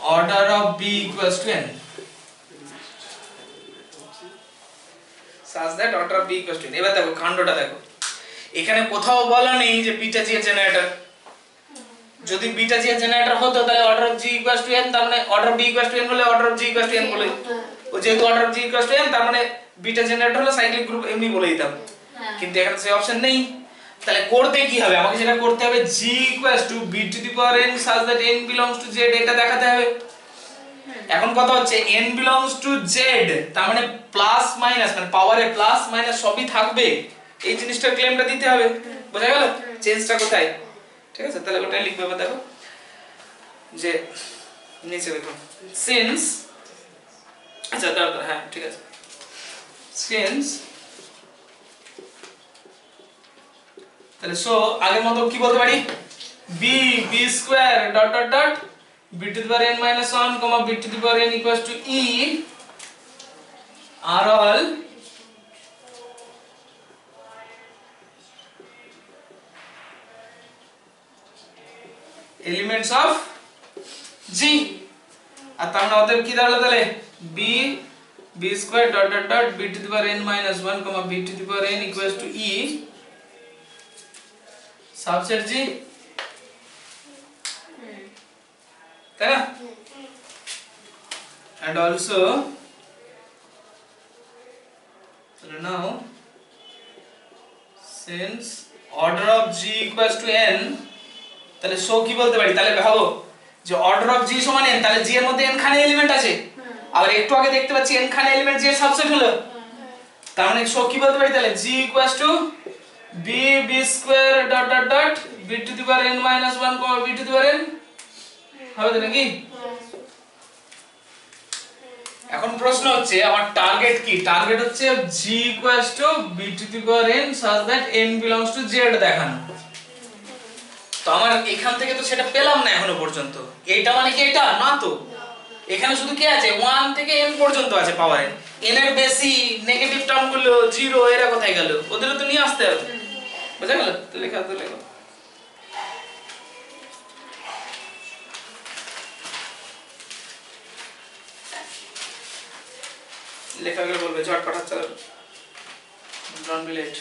order of b equals to n such that order of b equals to n এবার দেখো কাণ্ডটা দেখো এখানে কোথাও বলা নেই যে বিটা জি এর জেনারেটর যদি বিটা জি এর জেনারেটর হতো তাহলে order of G equals to n তার মানে order of b equals to n হলে order of G equals to n বলে ও যেহেতু order of G equals to n তার মানে বিটা জেনারেটর হলে সাইক্লিক গ্রুপ এমনি বলে দিতাম কিন্তু এখানে সেই অপশন নেই তাহলে করতে কি হবে আমাকে যেটা করতে হবে g equals two b two the power n such that n belongs to z এটা দেখাতে হবে এখন কথা হচ্ছে n belongs to z তার মানে প্লাস মাইনাস মানে পাওয়ারে প্লাস মাইনাস সবই থাকবে এই জিনিসটার ক্লেমটা দিতে হবে বোঝা গেল চেঞ্জটা কোথায় ঠিক আছে তাহলে ওটাই লিখবে বা দেখো যে নিচে দেখো সিন্স আচ্ছা দাঁড়াও হ্যাঁ ঠিক আছে সিন্স তাহলে সো আগের মতো কি বলতে পারি b b square dot dot dot b two the power n minus 1 b two the power n equals to e are all elements of g আর তার মানে অতএব কি দাঁড়ালো তাহলে b b square dot dot dot b two the power n minus 1 b two the power n equals to e subset g তাই না and also so now since order of g equals to n তাহলে সো কি বলতে পারি তাহলে ভাবো যে অর্ডার অফ জি সমান n তাহলে জি এর মধ্যে n খানে এলিমেন্ট আছে আর একটু আগে দেখতে পাচ্ছি n খানে এলিমেন্ট জি এর সাবসেট হলো তার মানে সো কি বলতে পারি তাহলে g equals two b b square dot dot dot b two the power n minus 1 b two the power n হবে তো নাকি এখন প্রশ্ন হচ্ছে আমার টার্গেট কি টার্গেট হচ্ছে g equals two b two the power n such that n belongs to z দেখানো তো আমার এখান থেকে তো সেটা পেলাম না এখনো পর্যন্ত এইটা মানে কি এটা না তো এখানে শুধু কি আছে 1 থেকে n পর্যন্ত আছে পাওয়ারে n এর বেশি নেগেটিভ টার্ম গুলো 0 এরা কোথায় গেল ওদেরও তো নিয়ে আসতে হবে বুঝা গেল তো লেখা তো লেখো লেখাগুলো বলবে ঝটপট চালাও ডন্ট বি লেট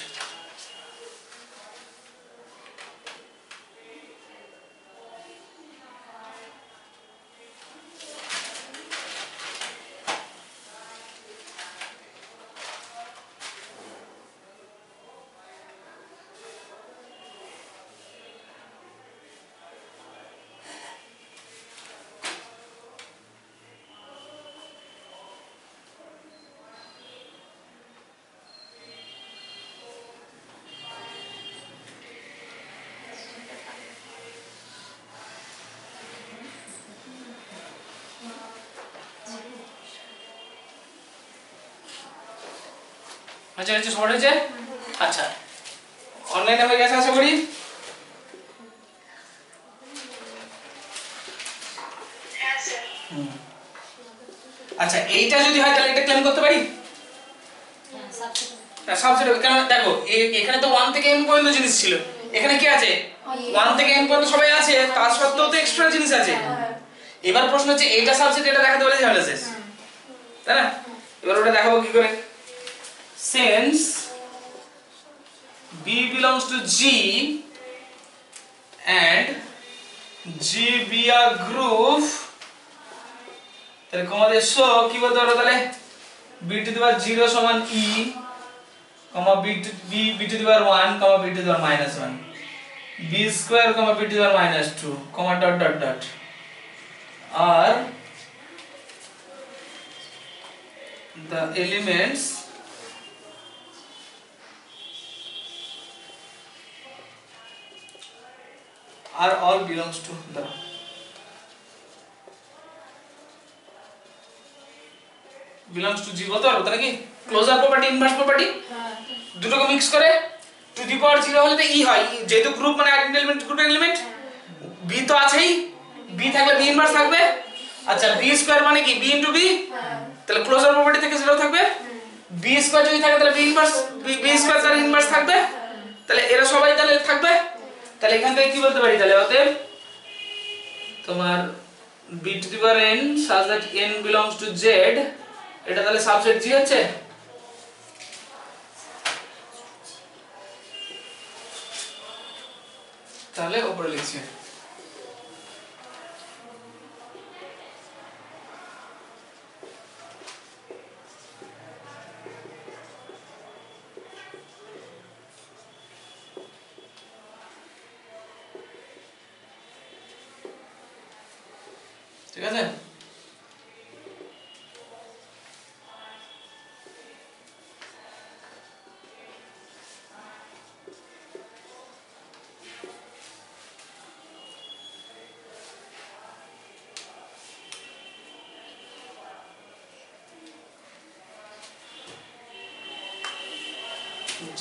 আচ্ছা আচ্ছা সবাই হয়েছে আচ্ছা অনলাইনে হয়ে গেছে আশা করি আচ্ছা এইটা যদি হয় তাহলে এটা ক্লেম করতে পারি হ্যাঁ সাবসেট কেন দেখো এখানে তো 1 থেকে n পর্যন্ত জিনিস ছিল এখানে কি আছে 1 থেকে n পর্যন্ত সবাই আছে তার সত্ত্বেও তো এক্সট্রা জিনিস আছে এবার প্রশ্ন হচ্ছে এইটা সাবসেট এটা দেখাতে বলে ঝামেলা শেষ তাই না এবার ওটা দেখাবো কি করে since b belongs to g and g be a group তাহলে আমাদের সো কি বলতে পারো তাহলে b to the power 0 সমান e b to the power 1 b to the power minus 1 b square b to the power minus 2 dot dot dot are the elements are all belongs to the belongs to G বলতে পারবো তো নাকি? ক্লোজার প্রপার্টি ইনভার্স প্রপার্টি হ্যাঁ দুটোকে মিক্স করে টু দি পাওয়ার 0 হলে তো ই হয়, যেহেতু গ্রুপ মানে আইডেন্টি এলিমেন্ট গ্রুপের এলিমেন্ট, বি তো আছেই, বি থাকলে বি ইনভার্স থাকবে। আচ্ছা বি স্কয়ার মানে কি বি ইনটু বি, তাহলে ক্লোজার প্রপার্টি থেকে সেটাও থাকবে। বি স্কয়ার যদি থাকে তাহলে বি ইনভার্স বি স্কয়ার তার ইনভার্স থাকবে, তাহলে এরা সবাই তাহলে থাকবে। তাহলে এখান থেকে কি বলতে পারি তাহলে অতএব তোমার b two the power n such that n belongs to z, এটা তাহলে সাবসেট জি হচ্ছে। তাহলে উপরে লিখছি ঠিক আছে।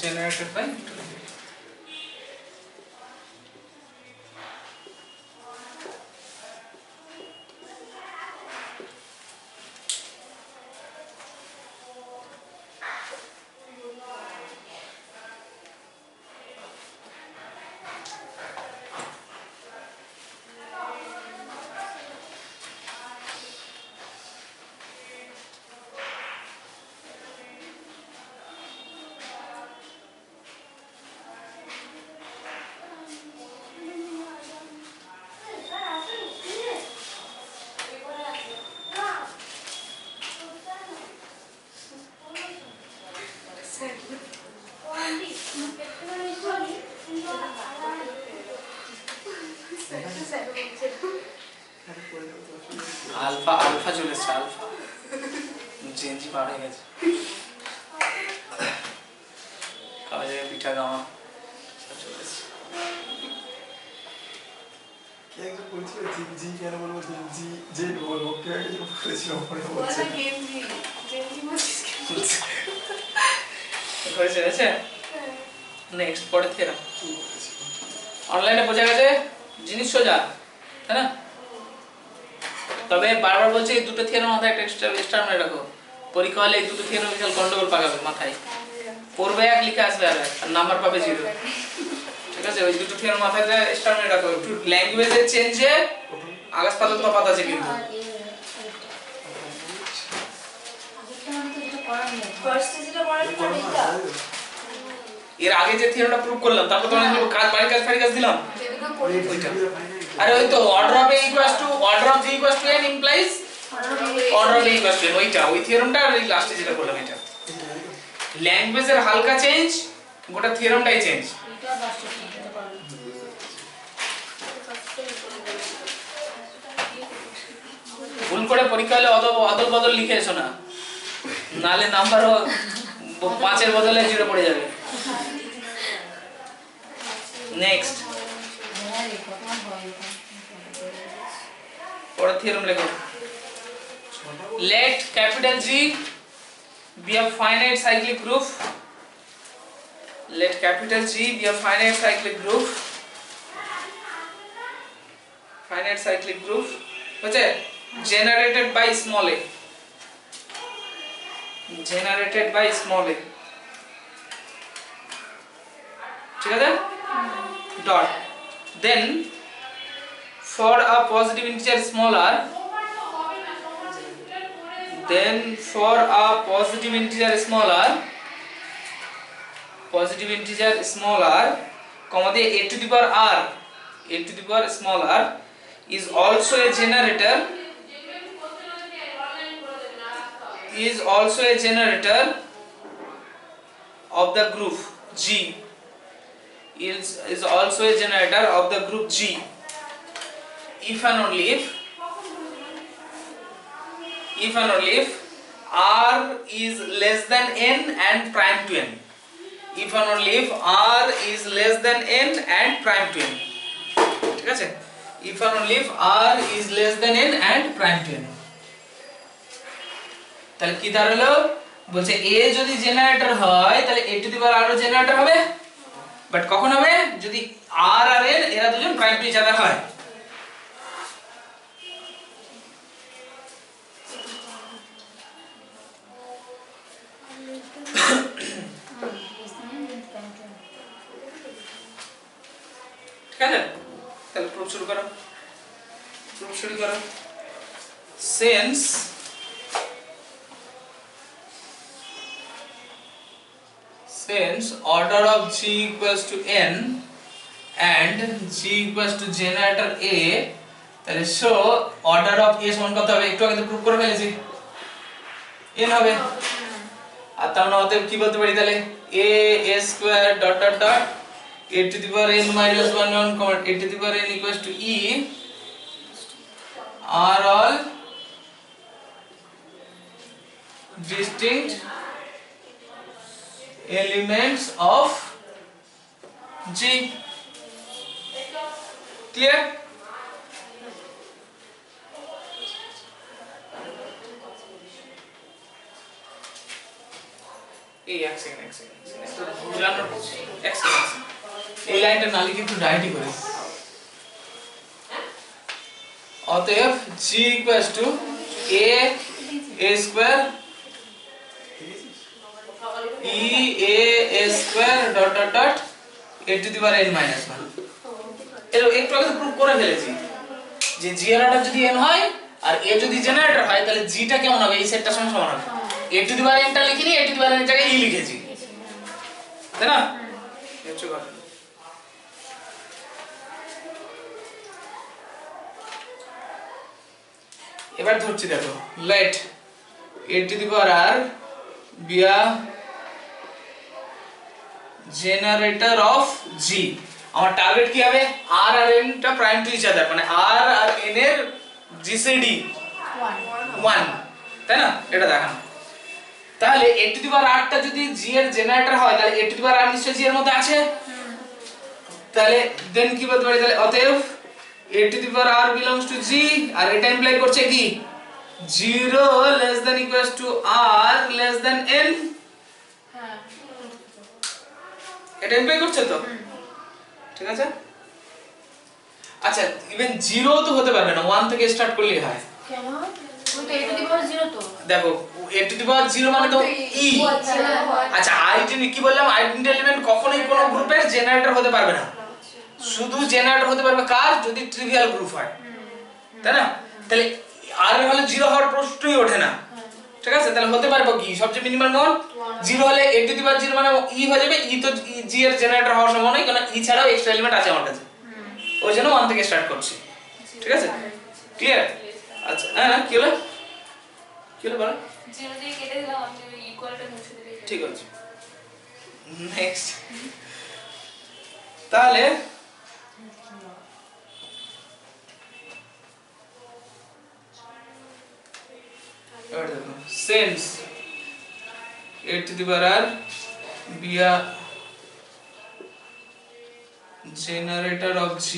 Generated by আলফা আলফা চলে এসছে, আলফা জেনজি পার হয়ে গেছে, খাওয়া যায় পিঠা গাওয়া চলে এসছে। কে একজন বলছিল জি জি কেন বলবো জি জে বলবো, কে একজন বলেছিল মনে বলা পড়ছে না। গেঞ্জি গেঞ্জি বলছিস কেন? ঘরে চলেছে। হ্যাঁ। নেক্সট পরে থেরা কি বলেছিল? অনলাইনে বোঝা গেছে জিনিস সোজা, তাই না? তবে বারবার বলছি এই দুটো থিওরাম মাথায় একটা এক্সট্রা মনে রাখো, পরীক্ষা হলে এই দুটো থিওরাম বিশাল গন্ডগোল পাকাবে মাথায়, পড়বে এক লিখে আসবে আর নাম্বার পাবে 0, ঠিক আছে? ওই দুটো থিওরাম মাথায় এক্সট্রা মনে রাখো। একটু ল্যাঙ্গুয়েজের চেঞ্জে আকাশ পাতাল তফাৎ আছে কিন্তু। আর আগেরটা মানে তো যেটা করার নেই। ফার্স্টে যেটা পড়ালি না এটা এর আগে যে থিওরামটা প্রুভ করলাম, তারপর তোমাদের কাজ বাড়ির কাজ ফাড়ি কাজ দিলাম। যেটা পড়ি ওইটা। আরে ওই তো order of a equals two order of g equals to n implies order of a equals to n, ওইটা ওই থিওরামটা আর এই লাস্টে যেটা বললাম এটা। ল্যাঙ্গুয়েজের হালকা চেঞ্জ, গোটা থিওরামটাই চেঞ্জ। এটা লাস্টে এটা করার নেই। ভুল করে পরীক্ষা হলে অদল বদল লিখে এসো না, নালে নাম্বারও 5 এর বদলে 0 পড়ে যাবে। নেক্সট হ্যাঁ রে কত ভয় এটা। পরের থিওরাম লেখো। Let capital G be a finite cyclic group. Let capital G be a finite cyclic group. Finite cyclic group. বুঝছে? Generated by small a. Generated by small a. ঠিক আছে? Dot. Then for a positive integer small r, then for a positive integer small r, comma the a to the power r, a to the power small r is also a generator, of the group G, is also a generator of the group G if and only if r is less than n and prime to n. If and only if r is less than n and prime to n. ঠিক আছে? If and only if r is less than n and prime to n. তাহলে কি দাঁড়ালো বলছে a যদি জেনারেটর হয় তাহলে a to the power r generator হবে বাট কখন হবে যদি r আর n এরা দুজন প্রাইম টু ইচ আদার হয় ঠিক আছে তাহলে প্রুফ শুরু করো since order of g equals to n and g equals to generator a তাহলে so order of a সমান কত হবে একটু আগে তো প্রুফ করে ফেলেছি n হবে আর তার মানে অতএব কি বলতে পারি তাহলে a square dot dot dot a to the power n minus 1 a to the power n equals to e are all distinct elements of G. Clear? এক সেকেন্ড এই লাইনটা না লিখে একটু ডাইরেক্টলি করে অতএব g equals to a square e a square dot dot dot a to the power n minus 1 এর একটু আগে প্রুফ করে ফেলেছি যে g এর অর্ডার যদি n হয় আর a যদি জেনারেটর হয় তাহলে g টা কেমন হবে এই সেটটার সঙ্গে সমান হবে a to the power n টা লিখিনি a to the power n জায়গায় e লিখেছি তাই না হচ্ছে কথা এবার ধরছি দেখো let a to the power r be a generator of g আমার টার্গেট কি হবে r আর n টা প্রাইম টু ইচ আদার মানে r আর n এর জিসিডি 1 তাই না এটা দেখানো তাহলে a to the power r টা যদি g এর জেনারেটর হয় তাহলে a to the power r নিশ্চয়ই g এর মধ্যে আছে তাহলে দেন কি বলতে পারি তাহলে অতএব a to the power r belongs to g আর এটা ইমপ্লাই করছে কি 0 less than equals to r less than n হ্যাঁ এটা ইমপ্লাই করছে তো ঠিক আছে আচ্ছা ইভেন 0 তো হতে পারবে না 1 থেকে স্টার্ট করলেই হয় কেন ওই তো a to the power 0 তো দেখো a to the power 0 মানে তো e আচ্ছা আইডেন্টি কি বললাম আইডেন্টি এলিমেন্ট কখনোই কোনো গ্রুপের জেনারেটর হতে পারবে না শুধু জেনারেটর হতে পারবে কার যদি ট্রিভিয়াল গ্রুপ হয় তাই না তাহলে r এর হলে 0 হওয়ার প্রশ্নই ওঠে না ঠিক আছে তাহলে হতে পারবে কি সবচেয়ে মিনিমাম মান 0 হলে a to the power 0 মানে e হয়ে যাবে e তো g এর জেনারেটর হওয়ার সম্ভাবনা নেই কারণ e ছাড়াও এক্সট্রা এলিমেন্ট আছে আমার কাছে ওই জন্য 1 থেকে স্টার্ট করছি ঠিক আছে ক্লিয়ার আচ্ছা হ্যাঁ কি হলো বলো 0 দিয়ে কেটে দিলাম আপনি ওই ইকুয়ালটা মুছে দিলেই ঠিক আছে নেক্সট তাহলে এবার দেখো since a to the power r be a generator of g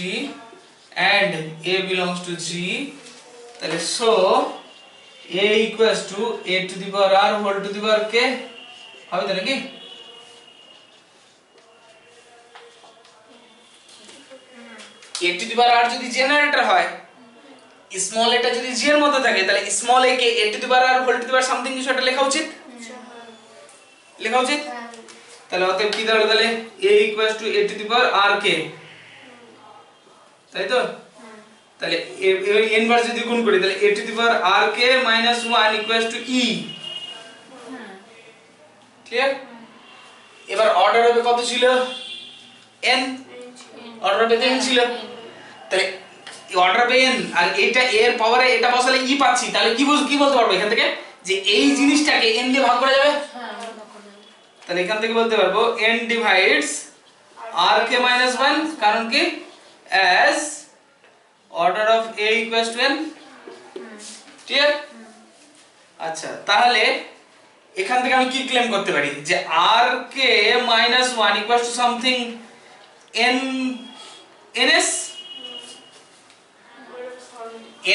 and a belongs to g তাহলে so a equals to a to the power r whole to the power k হবে তো নাকি a to the power r যদি জেনারেটর হয় স্মল এটা যদি g এর মধ্যে থাকে তাহলে small a K a to the power r whole to the power something কিছু একটা লেখা উচিত তাহলে অতএব কি দাঁড়ালো তাহলে a equals to a to the power r k তাই তো তাহলে n বার যদি গুণ করি তাহলে a to the power r k minus 1 equals to e clear এবার অর্ডার হবে কত ছিল n অর্ডার হবে n ছিল তাহলে এই অর্ডার হবে n আর এটা a এর পাওয়ারে এটা বসালে e পাচ্ছি তাহলে কি বলতে পারবো এখান থেকে যে এই জিনিসটাকে n দিয়ে ভাগ করা যাবে হ্যাঁ তাহলে এখান থেকে বলতে পারবো n divides rk minus 1 কারণ কি as order of a equals to n clear আচ্ছা তাহলে এখান থেকে আমি কি ক্লেম করতে পারি যে rk minus 1 equals to something ns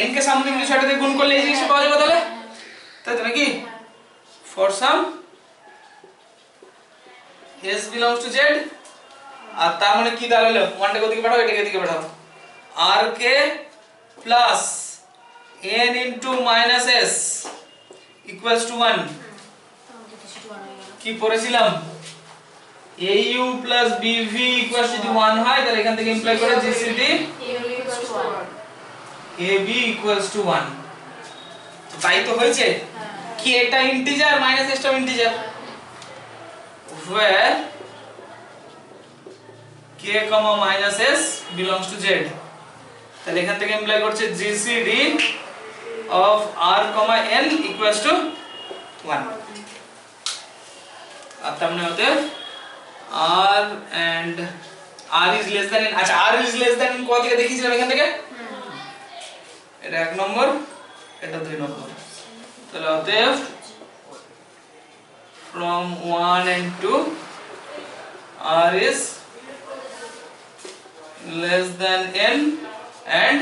n K something কিছু একটা দিয়ে গুণ করলে এই জিনিসটা পাওয়া যাবে তাহলে তাই তো নাকি for some s belongs to z আর তার মানে কি দাঁড়ালো 1 টাকে ওদিকে পাঠাও এটাকে এদিকে পাঠাও r k plus n into minus s equals to 1 কি পড়েছিলাম au plus bv equals to 1 হয় তাহলে এখান থেকে ইমপ্লাই করে gcd ab equals to 1 তো তাই তো হয়েছে কি এটা ইন্টিজার মাইনাস s টা integer where k, minus s belongs to z তাহলে এখান থেকে ইমপ্লাই করছে gcd of r, n equals to 1 আর তার মানে হতে r and r is less than n আচ্ছা r is less than n কোথা থেকে দেখিয়েছিলাম এখান থেকে এটা 1 নম্বর এটা 2 নম্বর তাহলে হতে from 1 and 2 r is less than n and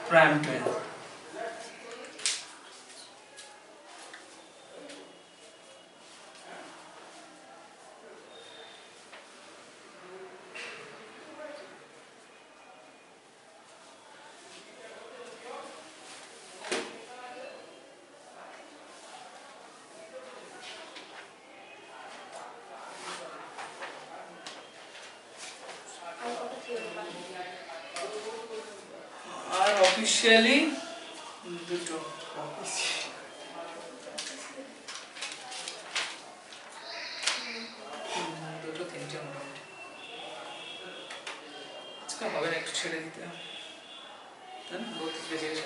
prime to n আর অফিশিয়ালি দুটো দুটো তিনটে মোটামুটি আজকে হবে না একটু ছেড়ে দিতে তাই না 32 বেজে গেছে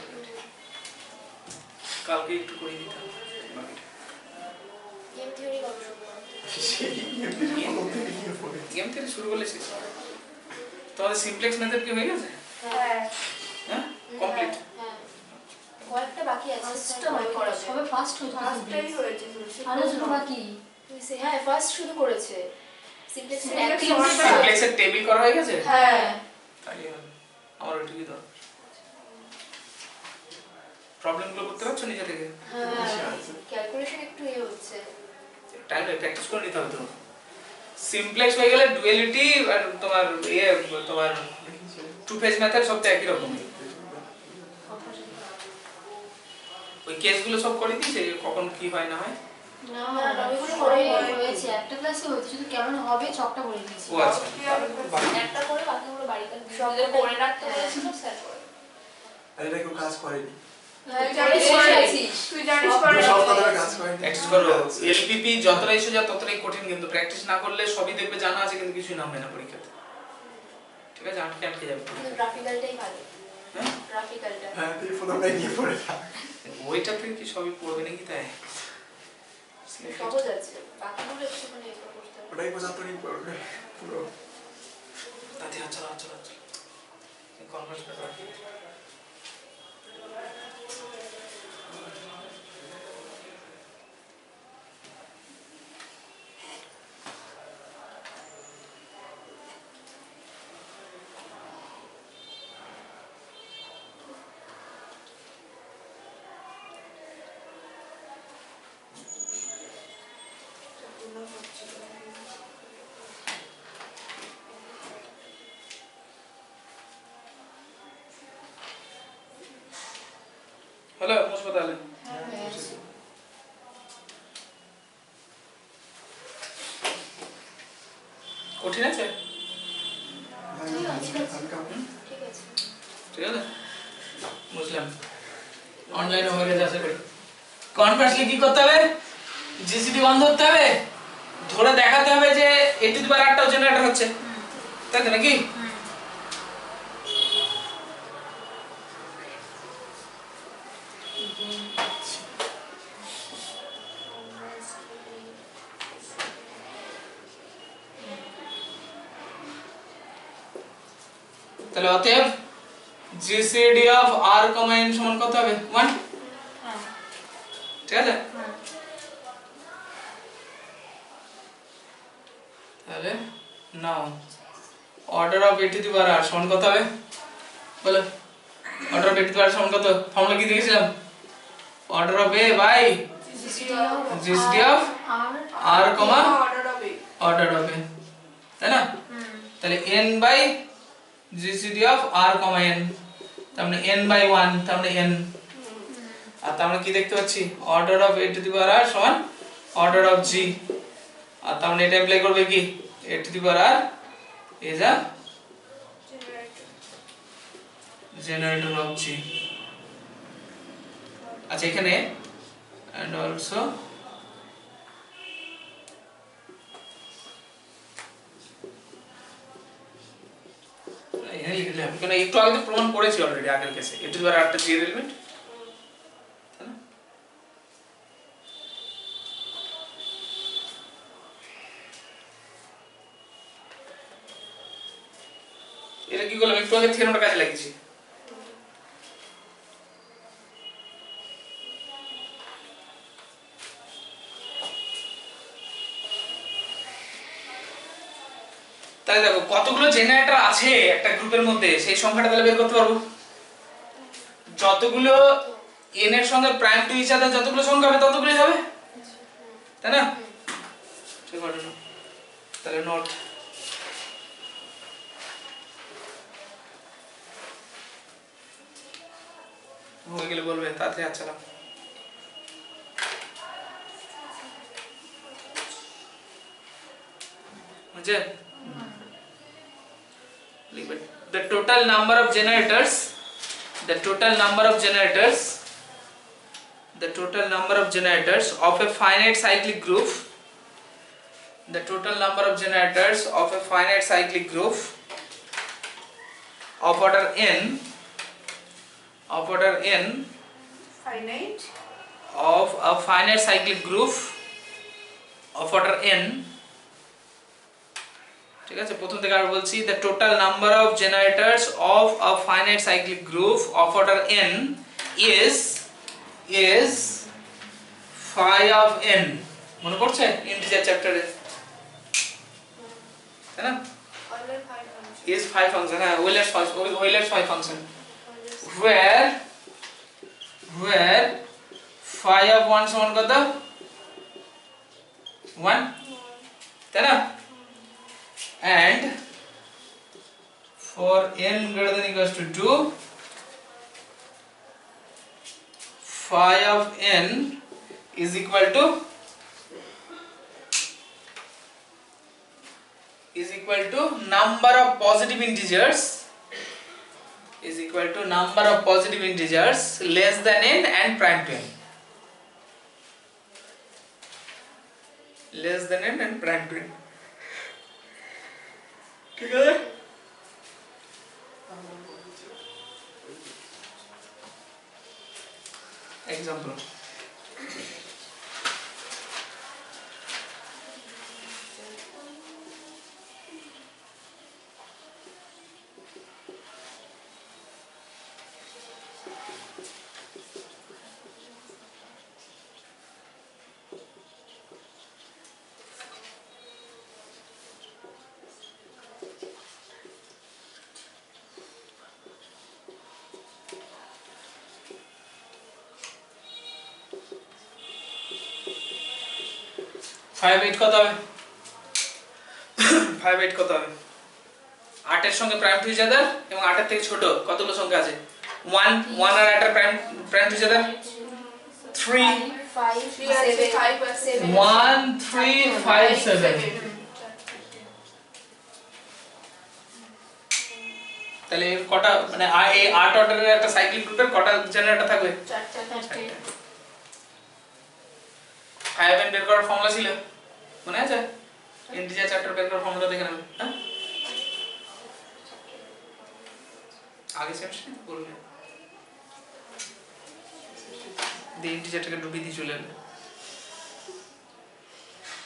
কালকে একটু করে দিতাম গেম থিওরি কবে শুরু করব? গেম থেকে শুরু করলে শেষ তোমাদের সিমপ্লেক্স মেথড কি হয়ে গেছে হ্যাঁ হ্যাঁ কমপ্লিট হ্যাঁ কয়েকটা বাকি আছে ফার্স্টটা বাকি করা সবে ফার্স্ট ফার্স্টটাই হয়েছে হয়েছে আরো দুটো বাকি হ্যাঁ ফার্স্ট শুরু করেছে সিমপ্লেক্স সিমপ্লেক্সের টেবিল করা হয়ে গেছে হ্যাঁ তাই আমার ওইটুকুই দাও প্রবলেমগুলো করতে পারছো নিজে থেকে হ্যাঁ ক্যালকুলেশন একটু হচ্ছে টাইম প্র্যাকটিস করে নিতে হবে তো সিমপ্লেক্স হয়ে গেলে ডুয়ালিটি আর তোমার তোমার টু ফেজ মেথড সব তো একই রকম ওই কেসগুলো সব করে দিয়েছে কখন কি হয় না হয় না ওইগুলো করে হয়েছে একটা ক্লাসে হয়েছে শুধু কেমন হবে ছকটা বলে দিয়েছি ও আচ্ছা একটা করে বাকিগুলো বাড়িতে সবগুলো করে রাখতে বলেছিল স্যার করে আর এটা কেউ কাজ করেনি তুই জানিস করে সব কথা কাজ করেনি প্র্যাকটিস করো এলপিপি যতটাই সোজা ততটাই কঠিন কিন্তু প্র্যাকটিস না করলে সবই দেখবে জানা আছে কিন্তু কিছুই নামবে না পরীক্ষাতে ঠিক আছে আটকে আটকে যাবে গ্রাফিক্যালটাই ভালো হ্যাঁ গ্রাফিক্যালটা হ্যাঁ তুই ফটোটা নিয়ে পড়ে থাক ওইটা থেকে কি সবই পড়বে নাকি তাই সহজ আছে বাকিগুলো একটুখানি এটা করতে হবে ওটাই বোঝাতেই পড়বে পুরো তাতে আচ্ছা আচ্ছা আচ্ছা কনভার্স করো हेलो मुझे बता ले কঠিন আছে ঠিক আছে ঠিক আছে বুঝলাম অনলাইনে হয়ে গেছে আশা করি কনফারেন্সলি কি করতে হবে জিসিডি বন্ধ করতে হবে ধরে দেখাতে হবে যে এ টু দি পাওয়ার 8টাও জেনারেটর হচ্ছে তাই তো নাকি তাহলে অতএব জিসিডি অফ r, n সমান কত হবে 1 হ্যাঁ ঠিক আছে হ্যাঁ তাহলে now order of a to the power r সমান কত হবে বলো order of a to the power সমান কত ফর্মুলা কি দেখেছিলাম order of A by GCD of R comma order of A, তাই না? তাহলে n by GCD of R comma n, তার মানে n by 1, তার মানে n, আর তার মানে কি দেখতে পাচ্ছি order of A to the power R সমান order of G, আর তার মানে এটা অ্যাপ্লাই করবে কি A to the power R is a generator of G। আচ্ছা এখানে and also এখানে লিখলে হবে কারণ একটু আগে তো প্রমাণ করেছি অলরেডি আগের কেসে A to the power R টা G এর এলিমেন্ট, এটা কি করলাম একটু আগে থিওরেমটা কাজে লাগিয়েছি। তাহলে দেখো কতগুলো জেনারেটর আছে একটা গ্রুপের মধ্যে সেই সংখ্যাটা তাহলে বের করতে পারবো। যতগুলো n এর সঙ্গে প্রাইম টু ইচ আদার যতগুলো সংখ্যা হবে ততগুলোই হবে, তাই না? ঠিক আছে, তাহলে নোট হয়ে গেলে বলবে তাতে। আচ্ছা বুঝে লিখবে the total number of generators of a finite cyclic group of order n finite of a finite cyclic group of order n, ঠিক আছে? প্রথম থেকে আবার বলছি the total number of generators of a finite cyclic group of order n is phi of n, মনে পড়ছে ইন্টিজার চ্যাপ্টারে, তাই না? is phi function, হ্যাঁ Euler's phi function where phi of 1 সমান কত 1, তাই না? and for n greater than equals to 2 phi of n is equal to number of positive integers less than n and prime to n, ঠিক আছে? এক্সাম্পল 5 8 কত হবে? 5 8 কত হবে? 8 এর সঙ্গে প্রাইম টু ইচ আদার এবং 8 এর থেকে ছোট কতগুলো সংখ্যা আছে? 1 আর 8 এর প্রাইম টু ইচ আদার 3 1 3 5 7, তাহলে কটা মানে এই 8 অর্ডারের একটা সাইক্লিক গ্রুপের কটা জেনারেটর থাকবে? 4টা। 5n বের করার ফর্মুলা ছিল মনে আছে? ইন্টিজার চ্যাপ্টার বের করার ফর্মুলা দেখে নেবেন, হ্যাঁ? আগে সেকশন বলবে দি ইন্টিজারটাকে ডুবি দিয়ে চলে এলো,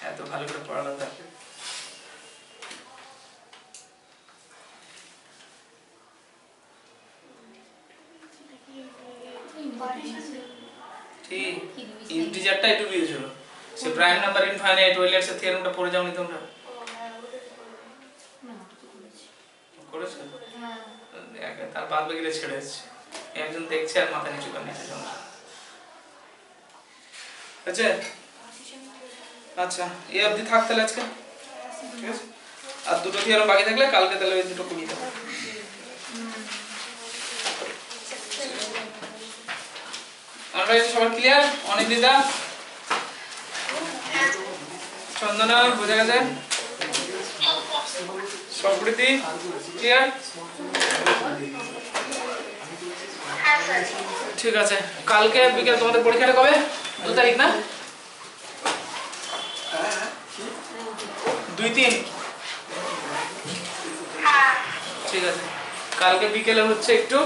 এত ভালো করে পড়ানো থাকে। ঠিক ইন্টিজারটাই ডুবি দিয়েছিল, সে প্রাইম নাম্বার ইনফাইনাইট ওয়েলার্স এর থিওরেমটা পড়ে যাওনি তোমরা? করেছো? তার বাদ বাকিটা ছেড়ে এসেছে, একজন দেখছে আর মাথা নিচু করে নিচে যাচ্ছে। আচ্ছা আচ্ছা এই অবধি থাক তাহলে আজকে, ঠিক আছে? আর দুটো থিওরাম বাকি থাকলে কালকে তাহলে ওই দুটো করিয়ে দেবো। আমরা সবার ক্লিয়ার? অনিন্দিতা, চন্দনা বোঝা গেছে, সম্প্রীতি ক্লিয়ার? ঠিক আছে, কালকে বিকেল তোমাদের পরীক্ষাটা কবে? 2 তারিখ না? 2-3? ঠিক আছে, কালকে বিকেলে হচ্ছে একটু